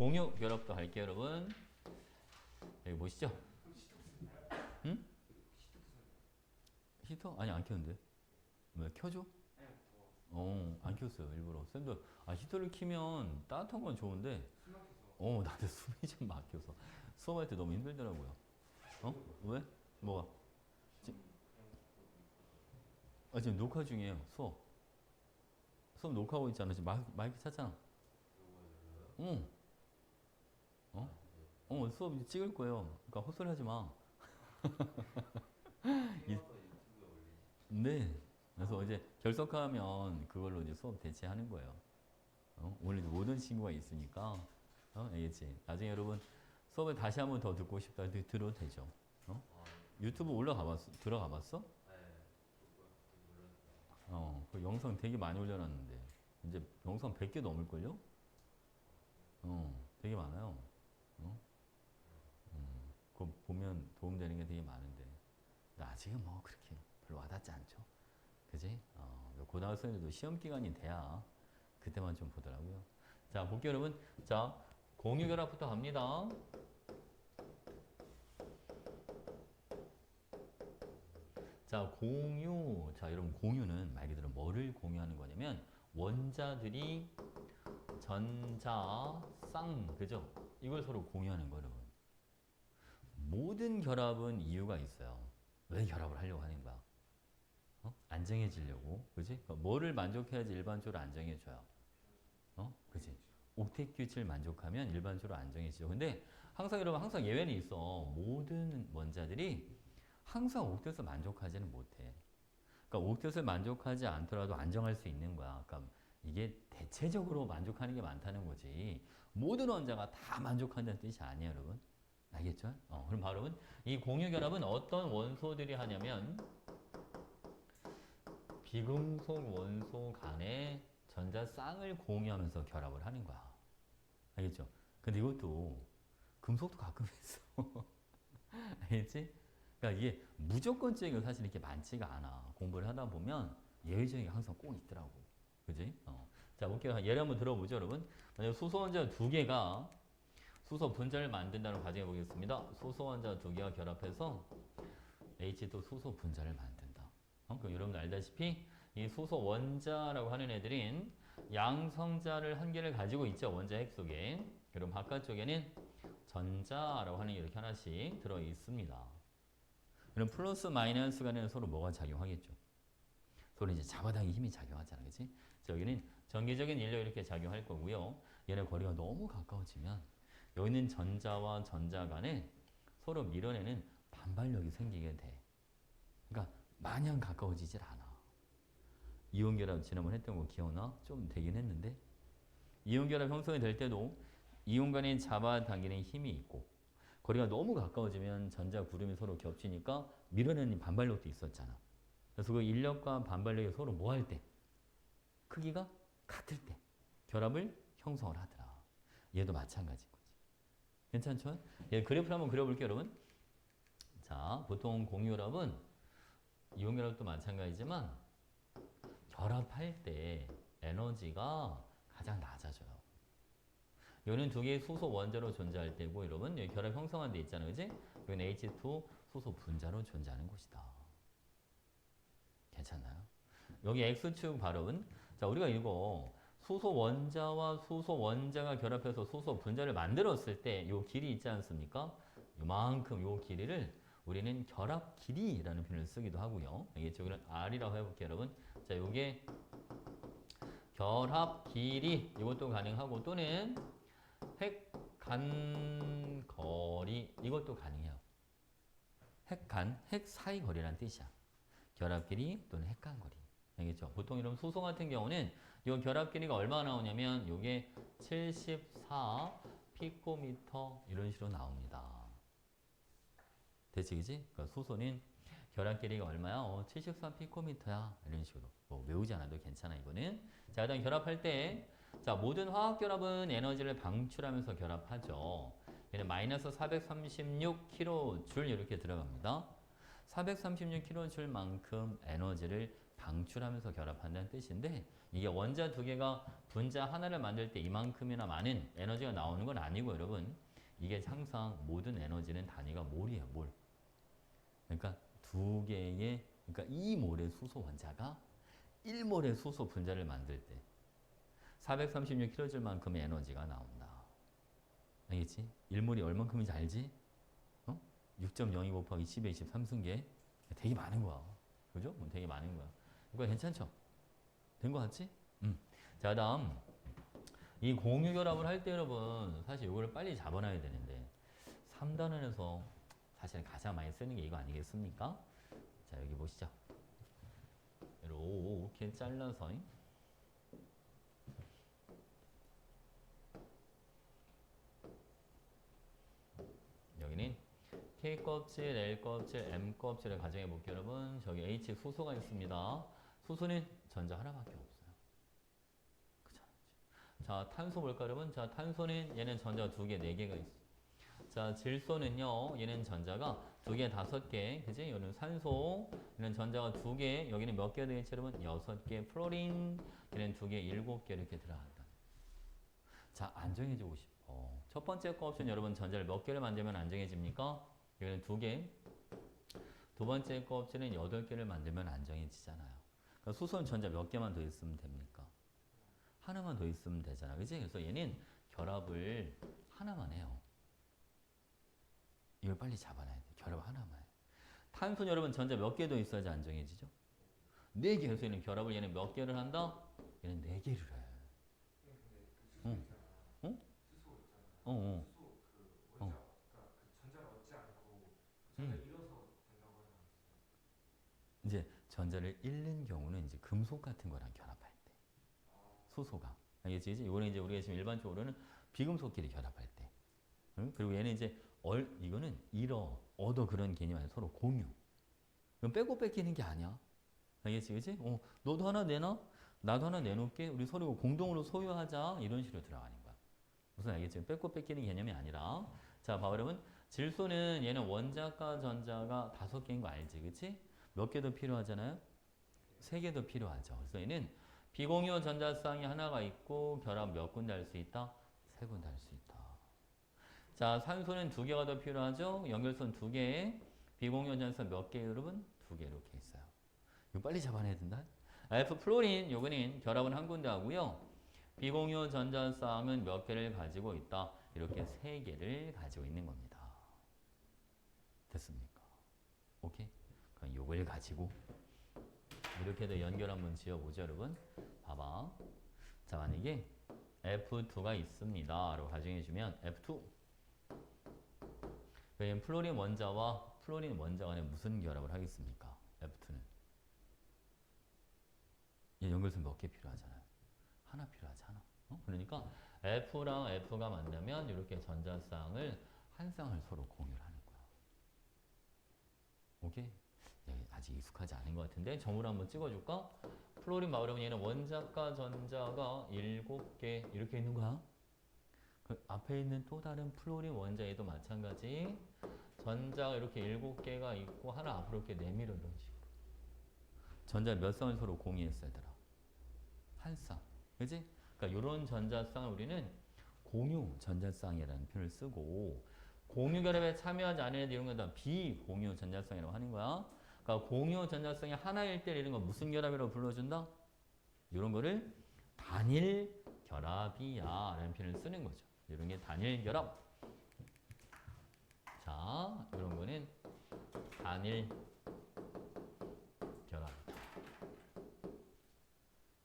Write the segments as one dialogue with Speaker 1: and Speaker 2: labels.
Speaker 1: 공유 결합도 할게요, 여러분. 여기 보시죠. 응? 히터? 아니, 안 켰는데. 왜, 켜줘? 안 켰어요, 일부러. 쌤도, 히터를 키면 따뜻한 건 좋은데, 나한테 숨이 좀 막혀서. 수업할 때 너무 힘들더라고요. 왜? 뭐가? 지, 지금 녹화 중이에요, 수업. 수업 녹화하고 있잖아. 지금 마이크 찼잖아. 응. 수업 이제 찍을 거예요. 그러니까 헛소리 하지 마. 네. 그래서 이제 결석하면 그걸로 이제 수업 대체하는 거예요. 오늘 모든 친구가 있으니까. 알겠지? 나중에 여러분 수업을 다시 한번 더 듣고 싶다 들어도 되죠. 유튜브 들어가 봤어? 그 영상 되게 많이 올려놨는데. 이제 영상 100개 넘을걸요? 되게 많아요. 어? 그거 보면 도움되는 게 되게 많은데. 근데 아직은 뭐 그렇게 별로 와닿지 않죠. 그지? 고등학생들도 시험 기간이 돼야 그때만 좀 보더라고요. 자, 볼게요, 여러분. 자, 공유결합부터 갑니다. 자, 공유. 자, 여러분, 공유는 말 그대로 뭐를 공유하는 거냐면, 원자들이 전자, 쌍, 그죠? 이걸 서로 공유하는 거예요, 여러분. 모든 결합은 이유가 있어요. 왜 결합을 하려고 하는 거야? 안정해지려고. 그지? 그러니까 뭐를 만족해야지 일반적으로 안정해져요? 그지? 옥텟 규칙을 만족하면 일반적으로 안정해지죠. 근데 항상 여러분, 항상 예외는 있어. 모든 원자들이 항상 옥텟을 만족하지는 못해. 그러니까 옥텟을 만족하지 않더라도 안정할 수 있는 거야. 그러니까 이게 대체적으로 만족하는 게 많다는 거지. 모든 원자가 다 만족한다는 뜻이 아니에요, 여러분. 알겠죠? 그럼 바로 여러분, 이 공유결합은 어떤 원소들이 하냐면 비금속 원소 간의 전자 쌍을 공유하면서 결합을 하는 거야. 알겠죠? 근데 이것도 금속도 가끔 있어. 알겠지? 그러니까 이게 무조건적인 게 사실 이렇게 많지가 않아. 공부를 하다 보면 예외적인 게 항상 꼭 있더라고. 그지? 자, 볼게요. 예를 한번 들어보죠, 여러분. 만약 수소 원자 두 개가 수소 분자를 만든다는 과정해 보겠습니다. 수소 원자 두 개가 결합해서 H2 수소 분자를 만든다. 그럼 여러분 알다시피 이 수소 원자라고 하는 애들인 양성자를 한 개를 가지고 있죠. 원자 핵 속에. 그럼 바깥쪽에는 전자라고 하는 게 이렇게 하나씩 들어 있습니다. 그럼 플러스 마이너스 간에는 서로 뭐가 작용하겠죠? 서로 이제 잡아당기 힘이 작용하잖아. 그치? 자, 여기는 전기적인 인력 이렇게 작용할 거고요. 얘네 거리가 너무 가까워지면 여기 있는 전자와 전자 간에 서로 밀어내는 반발력이 생기게 돼. 그러니까 마냥 가까워지질 않아. 이온결합 지난번 했던 거 기억나? 좀 되긴 했는데 이온결합 형성이 될 때도 이온 간에 잡아당기는 힘이 있고 거리가 너무 가까워지면 전자 구름이 서로 겹치니까 밀어내는 반발력도 있었잖아. 그래서 그 인력과 반발력이 서로 뭐 할 때? 크기가 같을 때 결합을 형성을 하더라. 얘도 마찬가지인 거지. 괜찮죠? 얘 그래프를 한번 그려볼게요, 여러분. 자, 보통 공유결합은 이온결합도 마찬가지지만 결합할 때 에너지가 가장 낮아져요. 여기는 두 개의 수소 원자로 존재할 때고, 여러분 여기 결합 형성한 데 있잖아요, 그지? 여기는 H2 수소 분자로 존재하는 곳이다. 괜찮나요? 여기 X축 발음은 자 우리가 이거 수소 원자와 수소 원자가 결합해서 수소 분자를 만들었을 때 요 길이 있지 않습니까? 요만큼 요 길이를 우리는 결합 길이라는 표현을 쓰기도 하고요. 이게 저기는 R이라고 해볼게요, 여러분. 자, 요게 결합 길이 이것도 가능하고 또는 핵간 거리 이것도 가능해요. 핵 사이 거리라는 뜻이야. 결합 길이 또는 핵간 거리. 알겠죠? 보통 이런 수소 같은 경우는 이 결합 길이가 얼마나 나오냐면 이게 74 피코미터 이런 식으로 나옵니다. 대체 그지? 그러니까 수소는 결합 길이가 얼마야? 74 피코미터야. 이런 식으로. 뭐 외우지 않아도 괜찮아 이거는. 자, 일단 결합할 때 자, 모든 화학 결합은 에너지를 방출하면서 결합하죠. 얘는 마이너스 436kJ 이렇게 들어갑니다. 436kJ만큼 에너지를 방출하면서 결합한다는 뜻인데 이게 원자 두 개가 분자 하나를 만들 때 이만큼이나 많은 에너지가 나오는 건 아니고 여러분 이게 항상 모든 에너지는 단위가 몰이에요. 몰. 그러니까 두 개의 그러니까 2몰의 수소 원자가 1몰의 수소 분자를 만들 때 436kJ만큼의 에너지가 나온다. 알겠지? 1몰이 얼만큼인지 알지? 6.02 곱하기 10의 23승계 되게 많은 거야. 그죠? 되게 많은 거야. 이거 괜찮죠? 된 거 같지? 자, 다음 이 공유 결합을 할 때 여러분 사실 이거를 빨리 잡아놔야 되는데 3단원에서 사실 가장 많이 쓰는 게 이거 아니겠습니까? 자, 여기 보시죠. 이렇게 잘라서 여기는 K 껍질, L 껍질, M 껍질을 가정해 볼게요, 여러분. 저기 H 수소가 있습니다. 수소는 전자 하나밖에 없어요. 그렇잖아요. 자, 탄소 볼까요, 여러분? 자, 탄소는 얘는 전자 두 개, 네 개가 있어. 자, 질소는요, 얘는 전자가 두 개, 다섯 개, 그지? 얘는 산소, 얘는 전자가 두 개, 여기는 몇 개가 되겠지, 여러분? 여섯 개, 플로린, 얘는 두 개, 일곱 개 이렇게 들어간다. 자, 안정해지고 싶어. 첫 번째 거 옵션 여러분 전자를 몇 개를 만들면 안정해집니까? 여기는 두 개. 두 번째 거 옵션은 8개를 만들면 안정해지잖아요. 그러니까 수소는 전자 몇 개만 더 있으면 됩니까? 하나만 더 있으면 되잖아. 그치? 그래서 얘는 결합을 하나만 해요. 이걸 빨리 잡아놔야 돼. 결합 하나만 해. 탄소는 여러분 전자 몇 개 더 있어야지 안정해지죠? 4개. 그래서 얘는 결합을 얘는 몇 개를 한다? 얘는 4개를 해. 응. 어? 어, 어. 이제 전자를 잃는 경우는 이제 금속 같은 거랑 결합할 때. 수소가. 알겠지? 이거는 이제 우리가 지금 일반적으로는 비금속끼리 결합할 때. 응? 그리고 얘는 이제 이거는 얻어 그런 개념이 아니라 서로 공유. 그럼 빼고 뺏기는 게 아니야. 알겠지? 그치? 너도 하나 내놔? 나도 하나 내놓을게. 우리 서로 공동으로 소유하자. 이런 식으로 들어가는 거야. 무슨 알겠지? 뺏고 뺏기는 개념이 아니라. 자, 봐, 여러분. 질소는 얘는 원자과 전자가 5개인 거 알지? 그치? 몇 개 더 필요하잖아요? 3개 더 필요하죠. 그래서 얘는 비공유 전자쌍이 하나가 있고 결합 몇 군데 할 수 있다? 3군데 할 수 있다. 자, 산소는 2개가 더 필요하죠? 연결선 2개. 비공유 전자쌍 몇 개, 여러분? 2개 이렇게 있어요. 이거 빨리 잡아내야 된다. F 플로린, 요거는 결합은 한 군데 하고요. 비공유 전자쌍은 몇 개를 가지고 있다? 이렇게 3개를 가지고 있는 겁니다. 됐습니까? 오케이? 그럼 요걸 가지고 이렇게 더 연결 한번 지어보죠, 여러분. 봐봐. 자, 만약에 F2가 있습니다. 라고 가정해주면 F2. 그럼 플로린 원자와 플로린 원자 간에 무슨 결합을 하겠습니까? F2는. 연결선 몇 개 필요하잖아요. 하나 필요하지, 하나. 그러니까 F랑 F가 만나면 이렇게 전자쌍을 한 쌍을 서로 공유를 하는 거야. 오케이? 아직 익숙하지 않은 것 같은데 점으로 한번 찍어줄까? 플로린 마그럼 얘는 원자과 전자가 7개 이렇게 있는 거야. 그 앞에 있는 또 다른 플로린 원자에도 마찬가지 전자가 이렇게 7개가 있고 하나 앞으로 이렇게 내밀어 이런 식으로. 전자 몇 쌍을 서로 공유했어야 되라? 한 쌍. 그지? 그러니까 이런 전자쌍을 우리는 공유 전자쌍이라는 표현을 쓰고 공유 결합에 참여하지 않은 애들 이런 건 다 비공유 전자쌍이라고 하는 거야. 그러니까 공유 전자쌍이 하나일 때 이런 거 무슨 결합이라고 불러준다? 이런 거를 단일 결합이야 라는 표현을 쓰는 거죠. 이런 게 단일 결합. 자, 이런 거는 단일 결합이다.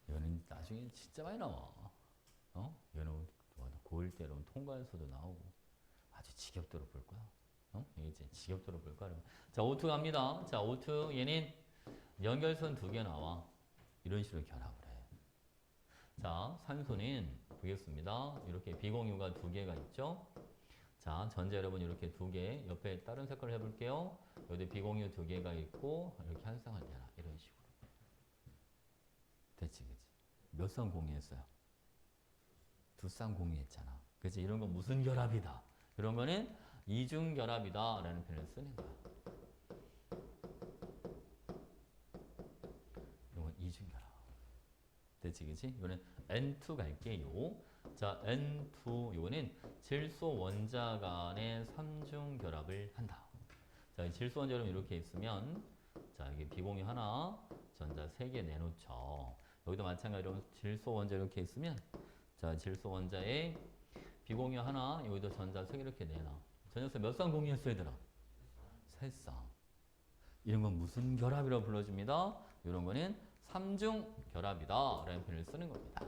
Speaker 1: 이거는 나중에 진짜 많이 나와. 이거는 고1 때 여러분 통과에서도 나오고 아주 지겹도록 볼 거야. 이제 지겹도록 볼 거야. 자, O2 갑니다. 자, O2 얘는 연결선 2개 나와. 이런 식으로 결합을 해. 자, 산소는 보겠습니다. 이렇게 비공유가 2개가 있죠. 자, 전자 여러분 이렇게 2개 옆에 다른 색깔을 해볼게요. 여기 비공유 2개가 있고 이렇게 한 쌍을 내라. 이런 식으로. 됐지, 그치? 몇 쌍 공유했어요? 2쌍 공유했잖아. 그치? 이런 건 무슨 결합이다? 이런 거는 이중 결합이다 라는 표현을 쓰는 거야. 이건 됐지, 그치? 이거는 N2 갈게요. 자, N2 요거는 질소 원자 간의 삼중 결합을 한다. 자, 질소 원자로 이렇게 있으면 자, 여기 비공유 하나, 전자 3개 내놓죠. 여기도 마찬가지로 질소 원자 이렇게 있으면 자, 질소 원자에 비공유 하나, 여기도 전자 3개 이렇게 내놔. 전자수 몇 쌍 공유했어, 얘들아? 3쌍. 이런 건 무슨 결합이라고 불러줍니다. 이런 거는 삼중 결합이다 라는 표현을 쓰는 겁니다.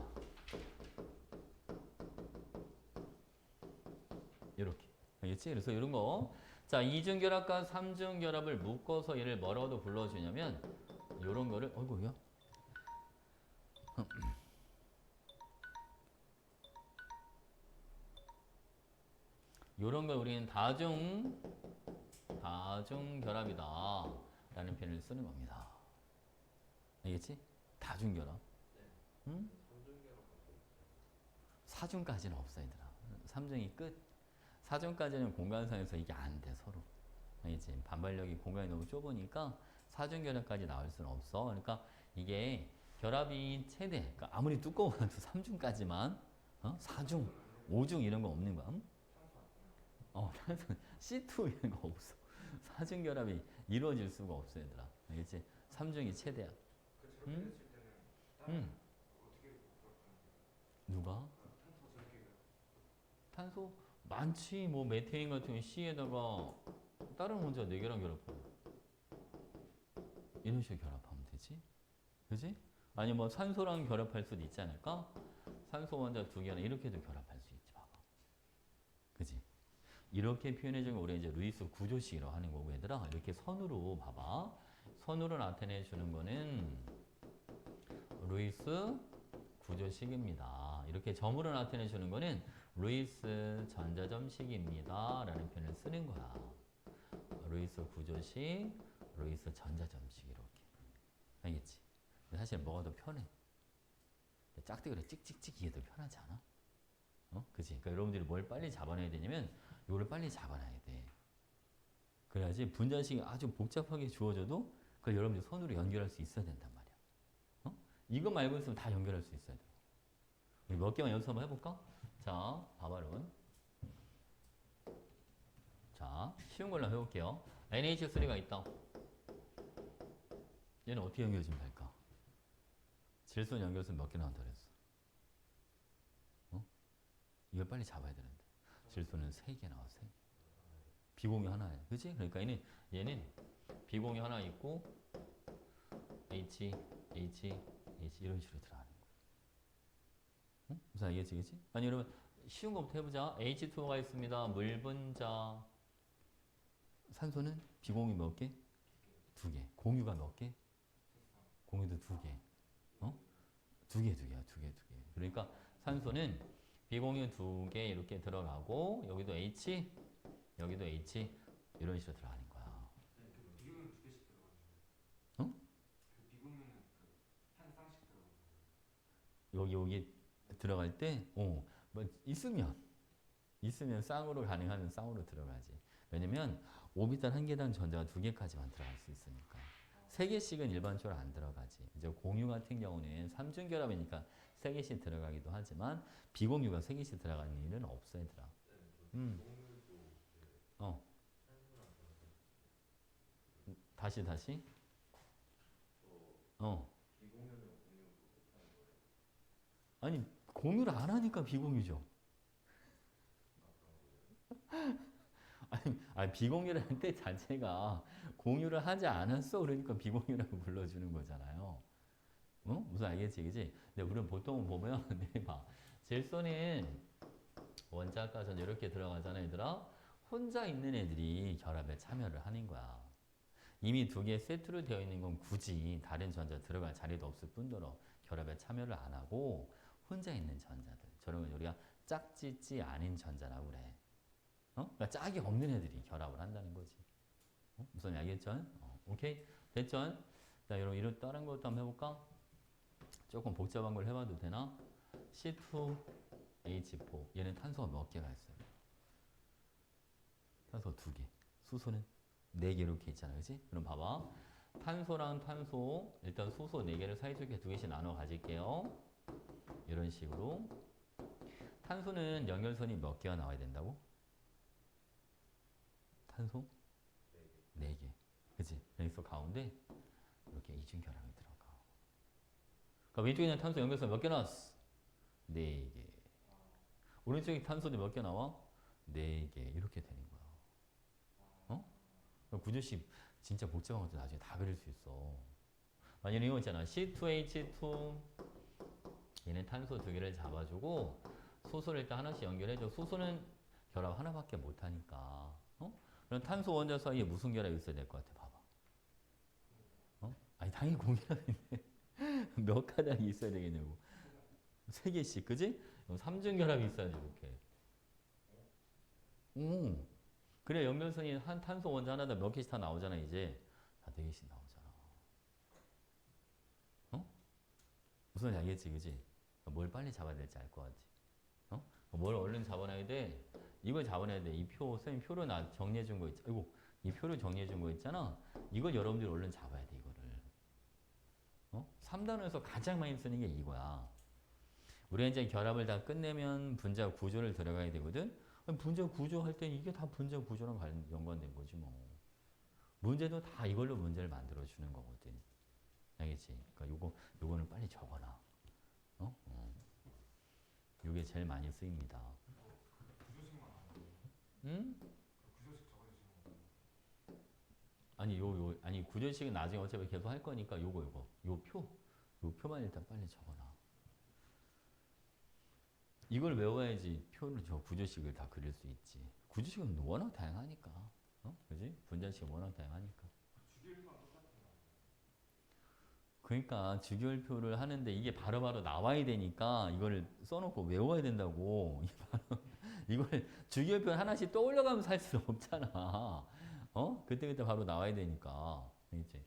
Speaker 1: 이렇게. 알겠지? 그래서 이런 거. 자, 이중 결합과 삼중 결합을 묶어서 얘를 뭐라고도 불러주냐면 이런 거를 어이구야. 이런 걸 우리는 다중 결합이다 라는 표현을 쓰는 겁니다. 알겠지? 다중 결합. 응? 사중까지는 없어 얘들아. 삼중이 끝. 사중까지는 공간상에서 이게 안 돼 서로. 알겠지? 반발력이 공간이 너무 좁으니까 사중 결합까지 나올 수는 없어. 그러니까 이게 결합이 최대. 그러니까 아무리 두꺼워도 삼중까지만. 사중, 오중 이런 거 없는 거야. 탄소 C2 이런 거 없어. 사중 결합이 이루어질 수가 없어 얘들아. 알겠지? 삼중이 최대야. 응? 응. 누가? 탄소 많지. 뭐 메테인 같은 경우 C에다가 다른 원자 4개랑 결합하고 이런 식으로 결합하면 되지. 그지? 아니 뭐 산소랑 결합할 수도 있지 않을까? 산소 원자 2개랑 이렇게도 결합할 수 있지. 봐봐. 그지? 이렇게 표현해주는 거 우리 이제 루이스 구조식이라고 하는 거고 얘들아. 이렇게 선으로 봐봐. 선으로 나타내 주는 거는 루이스 구조식입니다. 이렇게 점으로 나타내 주는 거는 루이스 전자점식입니다 라는 표현을 쓰는 거야. 루이스 구조식, 루이스 전자점식 이렇게. 알겠지? 사실 뭐가 더 편해? 짝대기로 찍찍찍 이게 더 편하지 않아? 그치? 그러니까 여러분들이 뭘 빨리 잡아내야 되냐면 이거를 빨리 잡아놔야 돼. 그래야지 분자식이 아주 복잡하게 주어져도 그걸 여러분들이 손으로 연결할 수 있어야 된단 말이야. 이거 말고 있으면 다 연결할 수 있어야 돼. 우리 몇 개만 연습 한번 해볼까? 자, 봐봐 여러분. 자, 쉬운 걸로 해볼게요. NH3가 있다. 얘는 어떻게 연결해주면 될까? 질소 연결선 몇 개나 한다 그랬어? 이걸 빨리 잡아야 되는데. 질소는 3개 나와, 3개. 비공유 하나야. 그치? 그러니까 얘는 비공유 하나 있고, H 이런 식으로 들어가는 거야. 무슨 알겠지, 그치? 아니, 여러분, 쉬운 것부터 해보자. H2O가 있습니다. 물 분자. 산소는 비공유 몇 개? 2개. 공유가 몇 개? 공유도 2개. 2개야. 그러니까 산소는 비공유 2개 이렇게 들어가고, 여기도 H, 여기도 H, 이런 식으로 들어가는 거야.
Speaker 2: 비공유는 2개씩 들어가는
Speaker 1: 어?
Speaker 2: 비공유는 한 쌍씩 들어가는
Speaker 1: 여기 들어갈 때, 뭐 있으면 쌍으로 가능하면 쌍으로 들어가지. 왜냐면 오비탈 한 개당 전자가 2개까지만 들어갈 수 있으니까. 3개씩은 일반적으로 안 들어가지. 이제 공유 같은 경우는 삼중 결합이니까 3개씩 들어가기도 하지만 비공유가 3개씩 들어가는 일은 없어 얘들아. 다시. 아니 공유를 안 하니까 비공유죠. 아니 비공유라는 뜻 자체가 공유를 하지 않았어 그러니까 비공유라고 불러주는 거잖아요. 무슨 알겠지, 그지? 근데 우리는 보통 보면 봐. 질소는 원자과 전자 이렇게 들어가잖아, 얘들아. 혼자 있는 애들이 결합에 참여를 하는 거야. 이미 2개 세트로 되어 있는 건 굳이 다른 전자 들어갈 자리도 없을 뿐더러 결합에 참여를 안 하고 혼자 있는 전자들. 저런 걸 우리가 짝짓지 않은 전자라고 그래. 그러니까 짝이 없는 애들이 결합을 한다는 거지. 무슨 알겠죠? 오케이? 됐죠? 자, 여러분, 이런 다른 것도 한번 해볼까? 조금 복잡한 걸 해봐도 되나? C2H4. 얘는 탄소가 몇 개가 있어요? 탄소 2개. 수소는 4개 이렇게 있잖아. 그치? 그럼 봐봐. 탄소랑 탄소, 일단 수소 4개를 사이좋게 2개씩 나눠 가질게요. 이런 식으로. 탄소는 연결선이 몇 개가 나와야 된다고? 탄소? 4개. 그치? 여기서 가운데 이렇게 이중결합이 들어가. 그러니까 왼쪽에 있는 탄소 연결선 몇 개 나왔어? 4개. 오른쪽에 탄소도 몇 개 나와? 4개. 이렇게 되는 거야. 어? 그러니까 구조식 진짜 복잡한 것도 나중에 다 그릴 수 있어. 만약에 이거 있잖아. C2H2 얘는 탄소 2개를 잡아주고 수소를 일단 하나씩 연결해줘. 수소는 결합 하나밖에 못하니까. 어? 그럼 탄소 원자 사이에 무슨 결합이 있어야 될 것 같아? 봐봐. 어? 아니 당연히 공결합인데 몇 가닥이 있어야 되겠냐고. 3개씩, 그지? 그럼 3중 결합이 있어야지 이렇게. 그래 연결선이 한 탄소 원자 하나당 몇 개씩 다 나오잖아 이제. 다 4개씩 나오잖아. 어? 무슨 말인지 알겠지, 그지? 뭘 빨리 잡아야 될지 알 것 같지. 어? 뭘 얼른 잡아놔야 돼? 이걸 잡아놔야 돼. 이 표, 선생님 표를 정리해 준 거 있잖아. 아이고, 이 표를 정리해 준 거 있잖아. 이걸 여러분들이 얼른 잡아야 돼, 이거를. 어? 3단원에서 가장 많이 쓰는 게 이거야. 우리가 이제 결합을 다 끝내면 분자 구조를 들어가야 되거든? 분자 구조 할 때 이게 다 분자 구조랑 연관된 거지, 뭐. 문제도 다 이걸로 문제를 만들어 주는 거거든. 알겠지? 그러니까 요거는 빨리 적어놔. 어? 요게 제일 많이 쓰입니다.
Speaker 2: 구조식만 하면
Speaker 1: 응?
Speaker 2: 구조식 적어주시는 거.
Speaker 1: 아니 아니 구조식은 나중에 어차피 계속 할 거니까 요 표만 일단 빨리 적어놔. 이걸 외워야지 표를 구조식을 다 그릴 수 있지. 구조식은 워낙 다양하니까, 어, 그지? 분자식은 워낙 다양하니까.
Speaker 2: 주기율만 똑같아요.
Speaker 1: 그러니까 주기율표를 하는데 이게 바로바로 나와야 되니까 이거를 써놓고 외워야 된다고. 이걸 주기율표 하나씩 떠올려가면서 할 수 없잖아. 어? 그때그때 바로 나와야 되니까. 알겠지?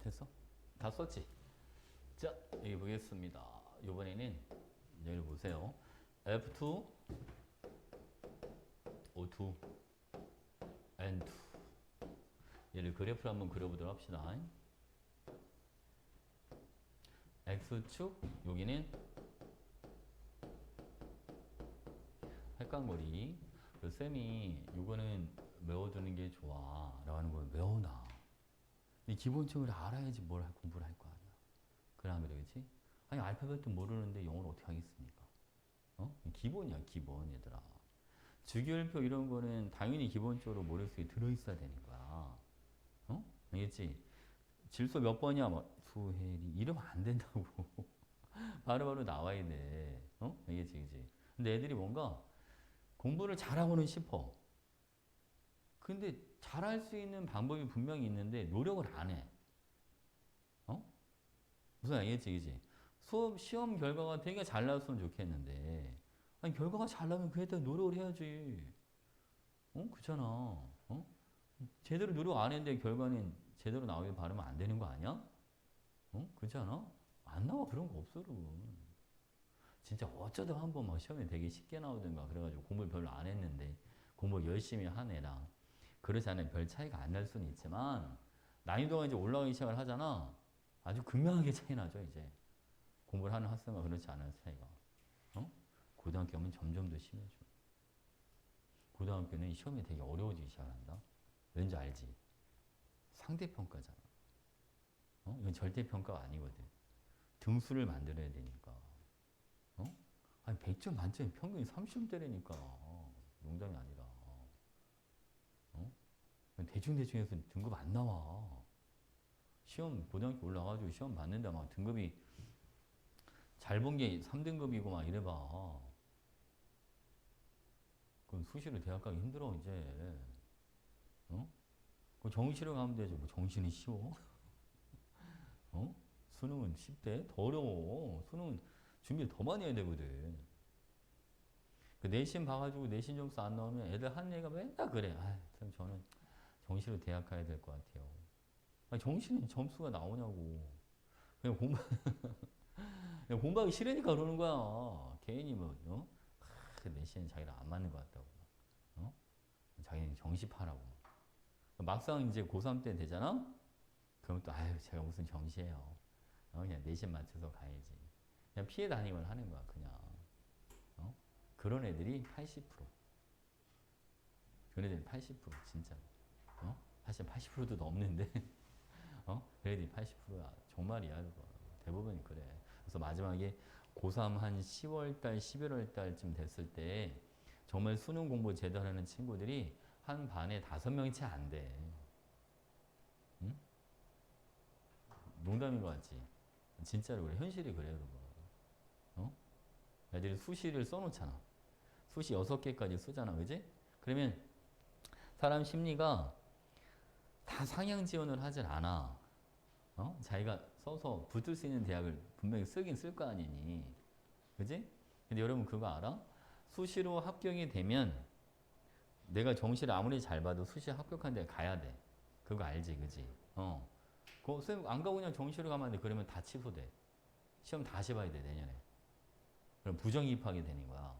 Speaker 1: 됐어? 다 썼지? 자, 여기 보겠습니다. 이번에는 여기 보세요. F2, O2, N2. 얘를 그래프를 한번 그려보도록 합시다. X축, 여기는 헷갈거리. 쌤이 이거는 외워두는 게 좋아 라고 하는 걸 외워놔. 기본적으로 알아야지 공부를 할 거 아니야. 그러면 되겠지? 아니 알파벳도 모르는데 영어를 어떻게 하겠습니까? 어? 기본이야 기본 얘들아. 주기율표 이런 거는 당연히 기본적으로 머릿속에 들어있어야 되는 거야. 어? 알겠지? 질소 몇 번이야? 뭐, 수혜리 이러면 안 된다고. 바로바로 나와야 돼. 어? 알겠지? 그치? 근데 애들이 뭔가 공부를 잘하고는 싶어. 근데 잘할 수 있는 방법이 분명히 있는데 노력을 안 해. 어? 무슨 알겠지, 그지? 수업 시험 결과가 되게 잘 나왔으면 좋겠는데, 아니 결과가 잘 나면 그에 따라 노력을 해야지. 어, 그렇잖아. 어? 제대로 노력 안 했는데 결과는 제대로 나오길 바라면 안 되는 거 아니야? 어, 그렇지 않아? 안 나와 그런 거 없어, 여러분. 진짜 어쩌다 한번 막 시험에 되게 쉽게 나오든가 그래가지고 공부를 별로 안 했는데 공부 열심히 한 애랑 그렇지 않으면 별 차이가 안 날 수는 있지만 난이도가 이제 올라가기 시작을 하잖아. 아주 극명하게 차이 나죠 이제. 공부를 하는 학생과 그렇지 않은 차이가. 어? 고등학교 오면 점점 더 심해져. 고등학교는 시험이 되게 어려워지기 시작한다. 왠지 알지? 상대평가잖아. 이건 절대평가가 아니거든. 등수를 만들어야 되니까. 아니 100점 만점에 평균이 30점대라니까. 농담이 아니라. 대충대충 해서 등급 안 나와. 시험 고등학교 올라가지고 시험 봤는데 막 등급이 잘 본 게 3등급이고 막 이래봐. 그럼 수시로 대학 가기 힘들어 이제. 그 정시로 가면 되죠. 뭐 정시는 쉬워? 수능은 쉽대? 더 어려워. 수능은 준비를 더 많이 해야 되거든. 그 내신 봐가지고 내신 점수 안 나오면 애들 하는 얘기가 맨날 그래. 아, 참 저는 정시로 대학 가야 될 것 같아요. 아니, 정시는 점수가 나오냐고. 그냥 그냥 공부하기 싫으니까 그러는 거야. 개인이 뭐, 그 내신은 자기랑 안 맞는 것 같다고. 자기는 정시파라고. 막상 이제 고3 때 되잖아? 그럼 또, 아유, 제가 무슨 정시예요. 그냥 내신 맞춰서 가야지. 그냥 피해 다니기만 하는 거야, 그냥. 그런 애들이 80%. 그런 애들이 80%, 진짜. 사실 80%도 넘는데, 그런 애들이 80%야. 정말이야, 그거. 대부분이 그래. 그래서 마지막에 고3 한 10월달, 11월달쯤 됐을 때, 정말 수능 공부 제대로 하는 친구들이 한 반에 5명이 채 안 돼. 응? 농담인 것 같지? 진짜로 그래. 현실이 그래, 그거. 애들이 수시를 써놓잖아. 수시 6개까지 쓰잖아. 그지? 그러면 사람 심리가 다 상향 지원을 하질 않아. 자기가 써서 붙을 수 있는 대학을 분명히 쓰긴 쓸 거 아니니. 그지? 근데 여러분 그거 알아? 수시로 합격이 되면 내가 정시를 아무리 잘 봐도 수시 합격한 데 가야 돼. 그거 알지? 그지? 그거 안 가고 그냥 정시로 가면 안 돼. 그러면 다 취소돼. 시험 다시 봐야 돼, 내년에. 그럼 부정 입학이 되는 거야.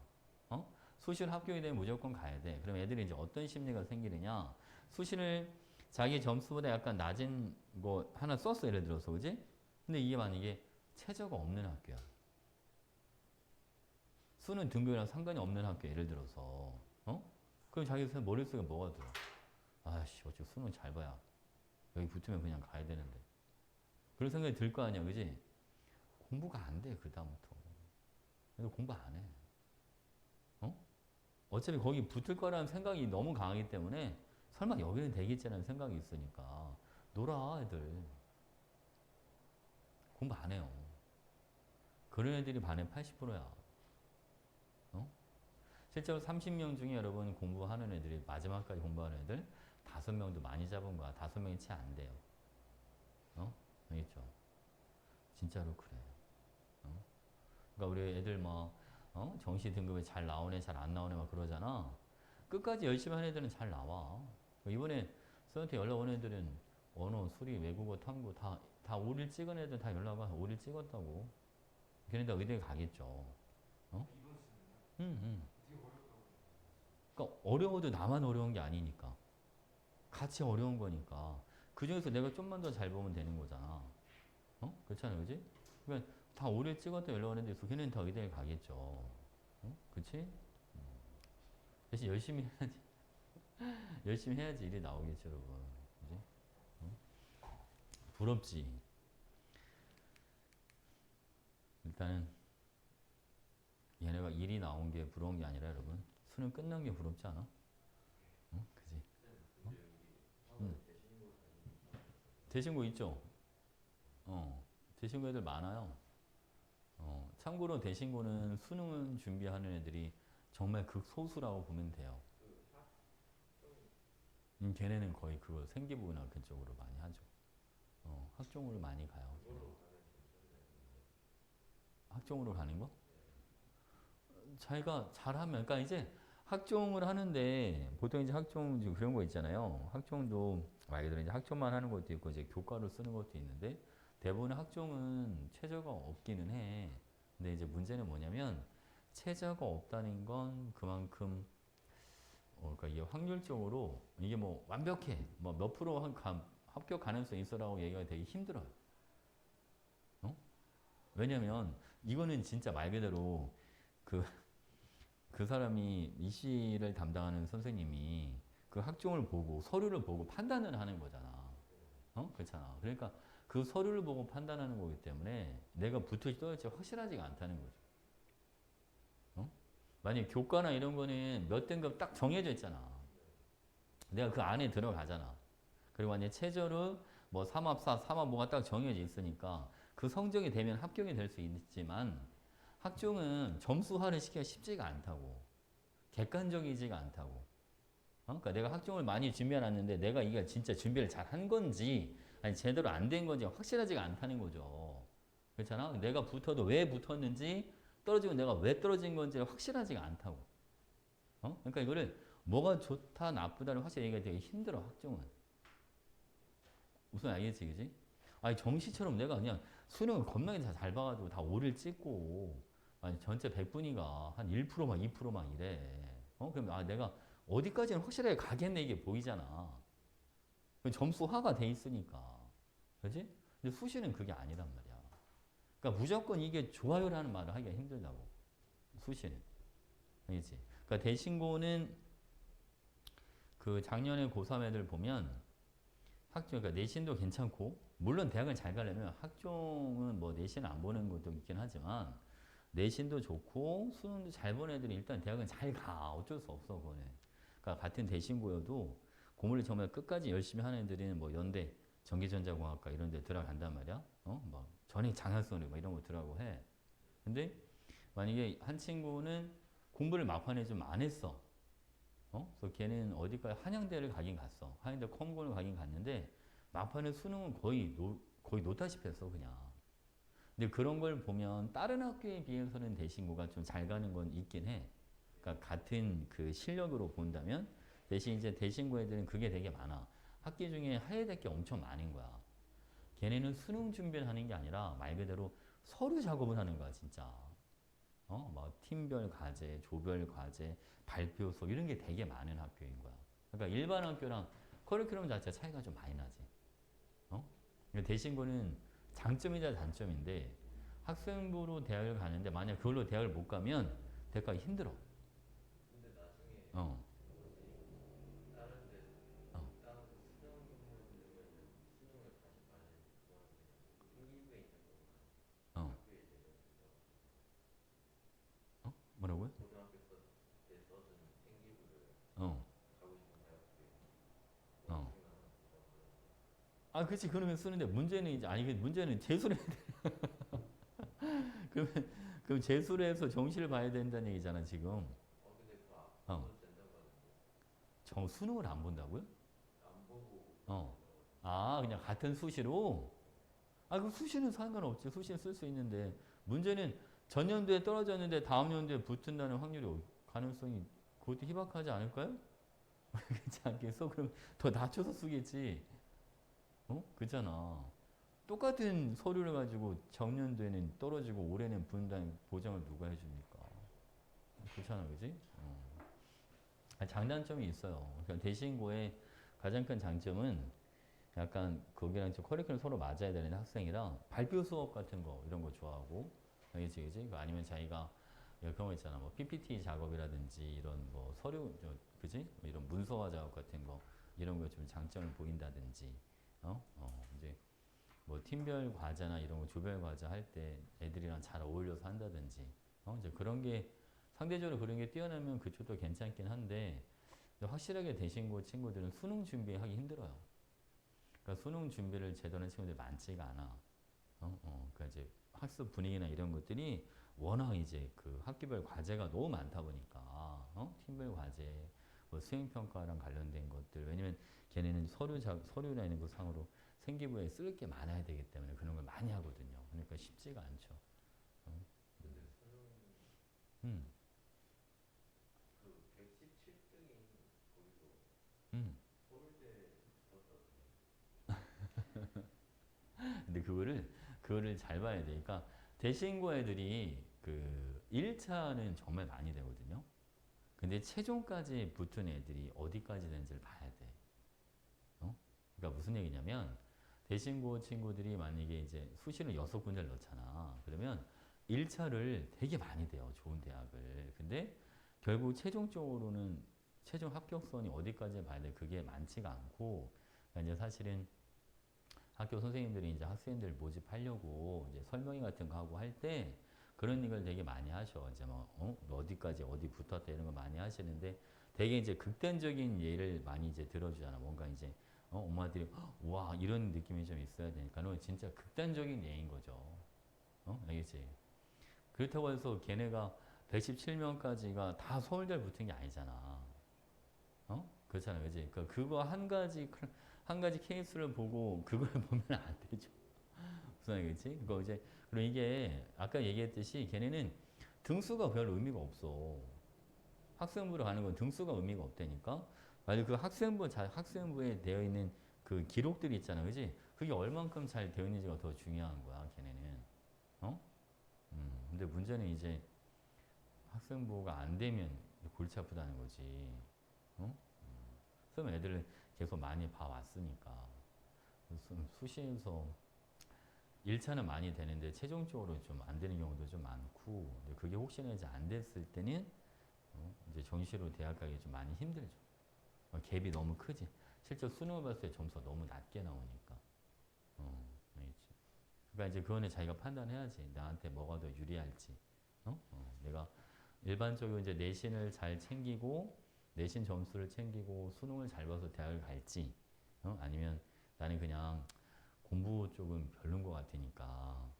Speaker 1: 수시를 합격이 되면 무조건 가야 돼. 그럼 애들이 이제 어떤 심리가 생기느냐? 수시를 자기 점수보다 약간 낮은 거 하나 썼어, 예를 들어서, 그지? 근데 이게 만약에 최저가 없는 학교야. 수능 등급이랑 상관이 없는 학교, 예를 들어서, 그럼 자기 머릿속에 뭐가 들어? 아씨, 어차피 수능 잘 봐야 여기 붙으면 그냥 가야 되는데. 그런 생각이 들 거 아니야, 그지? 공부가 안 돼, 그다음부터. 그래서 공부 안 해. 어차피 거기 붙을 거라는 생각이 너무 강하기 때문에 설마 여기는 되겠지라는 생각이 있으니까 놀아, 애들. 공부 안 해요. 그런 애들이 반의 80%야. 실제로 30명 중에 여러분 공부하는 애들이 마지막까지 공부하는 애들 5명도 많이 잡은 거야. 5명이 채 안 돼요. 알겠죠? 진짜로 그래. 그러니까 우리 애들 뭐 정시 등급에 잘 나오네, 잘 안 나오네 막 그러잖아. 끝까지 열심히 하는 애들은 잘 나와. 이번에 쌤한테 연락 온 애들은 언어, 수리, 외국어, 탐구 다 5일 찍은 애들 다 연락 와. 5일 찍었다고. 걔네 다 의대 가겠죠.
Speaker 2: 이번 시는요?
Speaker 1: 응.
Speaker 2: 되게 어렵다고.
Speaker 1: 그러니까 어려워도 나만 어려운 게 아니니까. 같이 어려운 거니까. 그 중에서 내가 좀만 더 잘 보면 되는 거잖아. 그렇잖아, 그지? 그러니까 다 5일 찍었다 연락 오는데 걔네는 다 의대에 가겠죠. 그치? 대신 열심히 해야지. 열심히 해야지 일이 나오겠죠, 여러분. 그지? 부럽지? 일단은 얘네가 일이 나온 게 부러운 게 아니라 여러분 수능 끝난 게 부럽지 않아? 그지? 대신고 있죠? 대신고 애들 많아요. 참고로 대신고는 수능 준비하는 애들이 정말 극소수라고 보면 돼요. 걔네는 거의 그거 생기부나 그쪽으로 많이 하죠. 학종으로 많이 가요. 학종으로 가는 거? 자기가 잘하면, 그러니까 이제 학종을 하는데 보통 이제 학종 그런 거 있잖아요. 학종도 말 그대로 이제 학종만 하는 것도 있고 이제 교과로 쓰는 것도 있는데 대부분 학종은 최저가 없기는 해. 근데 이제 문제는 뭐냐면 최저가 없다는 건 그만큼 그러니까 이게 확률적으로 이게 뭐 완벽해 뭐 몇 프로 합격 가능성이 있어라고 얘기가 되게 힘들어요. 왜냐면 이거는 진짜 말 그대로 그 그 사람이 이시를 담당하는 선생님이 그 학종을 보고 서류를 보고 판단을 하는 거잖아. 그렇잖아. 그러니까 그 서류를 보고 판단하는 거기 때문에 내가 붙을지 떨어질지 확실하지가 않다는 거죠. 만약 교과나 이런 거는 몇 등급 딱 정해져 있잖아. 내가 그 안에 들어가잖아. 그리고 만약 최저로 뭐 삼합사, 삼합모가 딱 정해져 있으니까 그 성적이 되면 합격이 될 수 있지만 학종은 점수화를 시키기가 쉽지가 않다고. 객관적이지가 않다고. 그러니까 내가 학종을 많이 준비해놨는데 내가 이게 진짜 준비를 잘 한 건지 아니 제대로 안 된 건지 확실하지가 않다는 거죠. 그렇잖아. 내가 붙어도 왜 붙었는지 떨어지고 내가 왜 떨어진 건지 확실하지가 않다고. 그러니까 이거를 뭐가 좋다 나쁘다를 확실히 얘기가 되게 힘들어 학종은. 무슨 알겠지, 그지? 아니 정시처럼 내가 그냥 수능을 겁나게 잘 봐가지고 다 5를 찍고 아니 전체 100분위가 한 1%만 2%만 이래. 그럼 아 내가 어디까지는 확실하게 가겠네 이게 보이잖아. 점수화가 돼 있으니까. 그지? 근데 수시는 그게 아니란 말이야. 그러니까 무조건 이게 좋아요라는 말을 하기가 힘들다고. 수시는. 알겠지? 그러니까 대신고는 그 작년에 고3 애들 보면 학종, 그러니까 내신도 괜찮고, 물론 대학을 잘 가려면 학종은 뭐 내신 안 보는 것도 있긴 하지만, 내신도 좋고, 수능도 잘 보는 애들이 일단 대학은 잘 가. 어쩔 수 없어, 그거는. 그러니까 같은 대신고여도 공부를 정말 끝까지 열심히 하는 애들은 뭐 연대, 전기전자공학과 이런 데 들어간단 말이야. 뭐 전액 장학선을 뭐 이런 거 들어가고 해. 근데 만약에 한 친구는 공부를 막판에 좀 안 했어. 그래서 걔는 어디까지 한양대를 가긴 갔어. 한양대 컴공을 가긴 갔는데 막판에 수능은 거의 놓다시피 했어 그냥. 근데 그런 걸 보면 다른 학교에 비해서는 대신고가 좀 잘 가는 건 있긴 해. 그러니까 같은 그 실력으로 본다면 대신 이제 대신고 애들은 그게 되게 많아. 학기 중에 해야 될 게 엄청 많은 거야. 걔네는 수능 준비를 하는 게 아니라 말 그대로 서류 작업을 하는 거야 진짜. 막 팀별 과제, 조별 과제, 발표 수업 이런 게 되게 많은 학교인 거야. 그러니까 일반 학교랑 커리큘럼 자체 차이가 좀 많이 나지. 그러니까 대신고는 장점이자 단점인데 학생부로 대학을 가는데 만약 그걸로 대학을 못 가면 대학가기 힘들어.
Speaker 2: 근데 나중에
Speaker 1: 어,
Speaker 2: 다른 데
Speaker 1: 어,
Speaker 2: 다른 수능 들으면은 수능을 다시 봐야 되지. 그거는 그냥 생기부에 있는 것만
Speaker 1: 어,
Speaker 2: 학교에 내려서
Speaker 1: 뭐라고요?
Speaker 2: 고등학교 때 써준 생기부를
Speaker 1: 어,
Speaker 2: 가고 싶은 대학교에
Speaker 1: 어.
Speaker 2: 원칙만 하나 보자고 그러는 거야.
Speaker 1: 아, 그렇지. 그러면 쓰는데 문제는 이제 아니 그 문제는 재수를 해야 돼. 그러면 그럼 재수를 해서 정시를 봐야 된다는 얘기잖아 지금.
Speaker 2: 근데 그거 안
Speaker 1: 어,
Speaker 2: 써도 된다고 하던데.
Speaker 1: 수능을 안 본다고요?
Speaker 2: 안 보고
Speaker 1: 어, 아 그냥 같은 수시로? 아, 그 수시는 상관없지. 수시는 쓸 수 있는데 문제는 전년도에 떨어졌는데 다음 연도에 붙는다는 확률이 가능성이 그것도 희박하지 않을까요? 그렇지 않겠어? 그럼 더 낮춰서 쓰겠지. 그잖아. 똑같은 서류를 가지고 작년도에는 떨어지고 올해는 붙는다는 보장을 누가 해줍니까? 그렇잖아, 그지? 장단점이 있어요. 그러니까 대신고의 가장 큰 장점은 약간 거기랑 좀 커리큘럼 서로 맞아야 되는 학생이랑 발표 수업 같은 거 이런 거 좋아하고 그지 그지 아니면 자기가 그런 거 있잖아 뭐 PPT 작업이라든지 이런 뭐 서류 그지 뭐 이런 문서화 작업 같은 거 이런 거 좀 장점을 보인다든지 이제 뭐 팀별 과제나 이런 거 조별 과제 할 때 애들이랑 잘 어울려서 한다든지 이제 그런 게 상대적으로 그런 게 뛰어나면 그쪽도 괜찮긴 한데 확실하게 대신고 친구들은 수능 준비하기 힘들어요. 그러니까 수능 준비를 제대로 한 친구들이 많지가 않아. 그러니까 이제 학습 분위기나 이런 것들이 워낙 이제 그 학기별 과제가 너무 많다 보니까, 팀별 과제, 뭐 수행평가랑 관련된 것들, 왜냐면 걔네는 서류나 이런 거 상으로 생기부에 쓸 게 많아야 되기 때문에 그런 걸 많이 하거든요. 그러니까 쉽지가 않죠.
Speaker 2: 근데 수능
Speaker 1: 음,
Speaker 2: 그 117등이 거기서
Speaker 1: 음.
Speaker 2: 서울대 붙었다던데.
Speaker 1: 근데 그거를 잘 봐야 돼. 그러니까 대신고 애들이 그 1차는 정말 많이 되거든요. 근데 최종까지 붙은 애들이 어디까지 되는지를 봐야 돼. 그러니까 무슨 얘기냐면 대신고 친구들이 만약에 이제 수시를 6군데를 넣잖아. 그러면 1차를 되게 많이 돼요. 좋은 대학을. 근데 결국 최종적으로는 최종 합격선이 어디까지 봐야 돼? 그게 많지가 않고 그러니까 이제 사실은 학교 선생님들이 이제 학생들 모집하려고 이제 설명회 같은 거 하고 할 때 그런 얘기를 되게 많이 하셔. 이제 너 어디까지 어디 붙었다 이런 거 많이 하시는데 되게 이제 극단적인 예를 많이 이제 들어주잖아. 뭔가 이제 엄마들이 와 이런 느낌이 좀 있어야 되니까는 진짜 극단적인 예인 거죠. 알겠지? 그렇다고 해서 걔네가 117명까지가 다 서울대를 붙은 게 아니잖아. 그렇잖아, 그지? 그러니까 그거 한 가지 케이스를 보고 그걸 보면 안 되죠. 무슨 말이겠지? 그거 이제 그리고 이게 아까 얘기했듯이 걔네는 등수가 별 의미가 없어. 학생부로 가는 건 등수가 의미가 없다니까. 만약 그 학생부에 되어 있는 그 기록들이 있잖아, 그지? 그게 얼만큼 잘 되어 있는지가 더 중요한 거야, 걔네는. 어? 근데 문제는 이제 학생부가 안 되면 골치 아프다는 거지. 어? 그럼 애들을 계속 많이 봐왔으니까. 수시에서 1차는 많이 되는데 최종적으로 좀 안 되는 경우도 좀 많고 근데 그게 혹시나 이제 안 됐을 때는 이제 정시로 대학 가기 좀 많이 힘들죠. 갭이 너무 크지. 실제 수능을 봤을 때 점수가 너무 낮게 나오니까. 알겠지. 그러니까 이제 그거는 자기가 판단해야지. 나한테 뭐가 더 유리할지. 내가 일반적으로 이제 내신을 잘 챙기고 내신 점수를 챙기고 수능을 잘 봐서 대학을 갈지 아니면 나는 그냥 공부 쪽은 별론 것 같으니까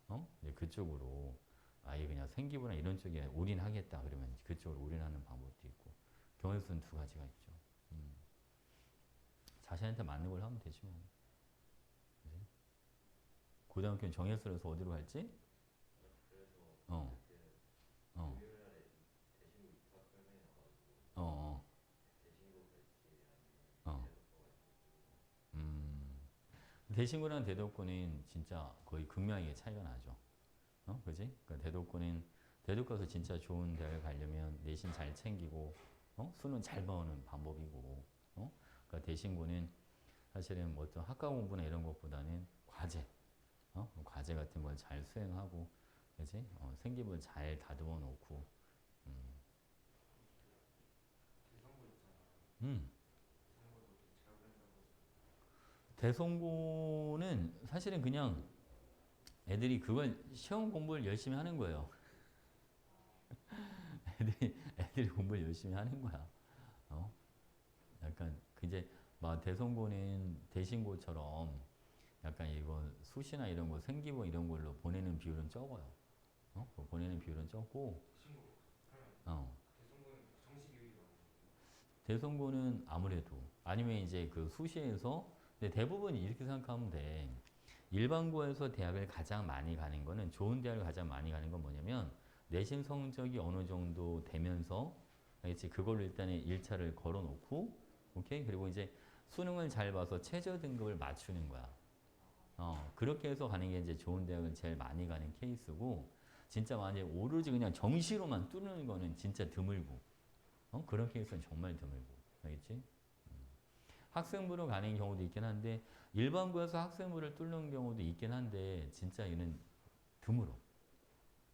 Speaker 1: 이제 그쪽으로 아예 그냥 생기부나 이런 쪽에 올인하겠다 그러면 그쪽으로 올인하는 방법도 있고 경우의 수는 두 가지가 있죠. 자신한테 맞는 걸 하면 되지 뭐. 그지? 고등학교는 정예술에서 어디로 갈지?
Speaker 2: 그래서
Speaker 1: 어,
Speaker 2: 그때
Speaker 1: 어,
Speaker 2: 금요일날에 대신고 입학 설명회 나가지고
Speaker 1: 어,
Speaker 2: 대신고 배지
Speaker 1: 어,
Speaker 2: 아니면
Speaker 1: 어.
Speaker 2: 대독고
Speaker 1: 대신고랑 대독고는 진짜 거의 극명하게 차이가 나죠. 그지? 그러니까 대독 가서 진짜 좋은 대학을 가려면 내신 잘 챙기고, 수능 잘 봐오는 방법이고, 그러니까 대신고는 사실은 뭐 어떤 학과 공부나 이런 것보다는 과제, 과제 같은 걸 잘 수행하고, 그지? 생기부를 잘 다듬어 놓고,
Speaker 2: 대선고 있잖아.
Speaker 1: 음.
Speaker 2: 대선고도 제가 그런다고
Speaker 1: 대성고는 사실은 그냥 애들이 그걸 시험 공부를 열심히 하는 거예요. 애들이 공부를 열심히 하는 거야. 어? 약간 이제 막 대성고는 대신고처럼 약간 이거 수시나 이런 거 생기부 이런 걸로 보내는 비율은 적어요. 그거 보내는 비율은 적고,
Speaker 2: 대신고 그러면
Speaker 1: 어,
Speaker 2: 대선고는 정시 교육이 많아요.
Speaker 1: 대성고는 아무래도 아니면 이제 그 수시에서 근데 대부분 이렇게 생각하면 돼. 일반고에서 대학을 가장 많이 가는 거는 좋은 대학을 가장 많이 가는 건 뭐냐면 내신 성적이 어느 정도 되면서 알겠지? 그걸로 일단은 1차를 걸어 놓고 오케이? 그리고 이제 수능을 잘 봐서 최저 등급을 맞추는 거야. 그렇게 해서 가는 게 이제 좋은 대학을 제일 많이 가는 케이스고 진짜 만약에 오로지 그냥 정시로만 뚫는 거는 진짜 드물고 그런 케이스는 정말 드물고 알겠지? 학생부로 가는 경우도 있긴 한데 일반고에서 학생부를 뚫는 경우도 있긴 한데 진짜 이는 드물어.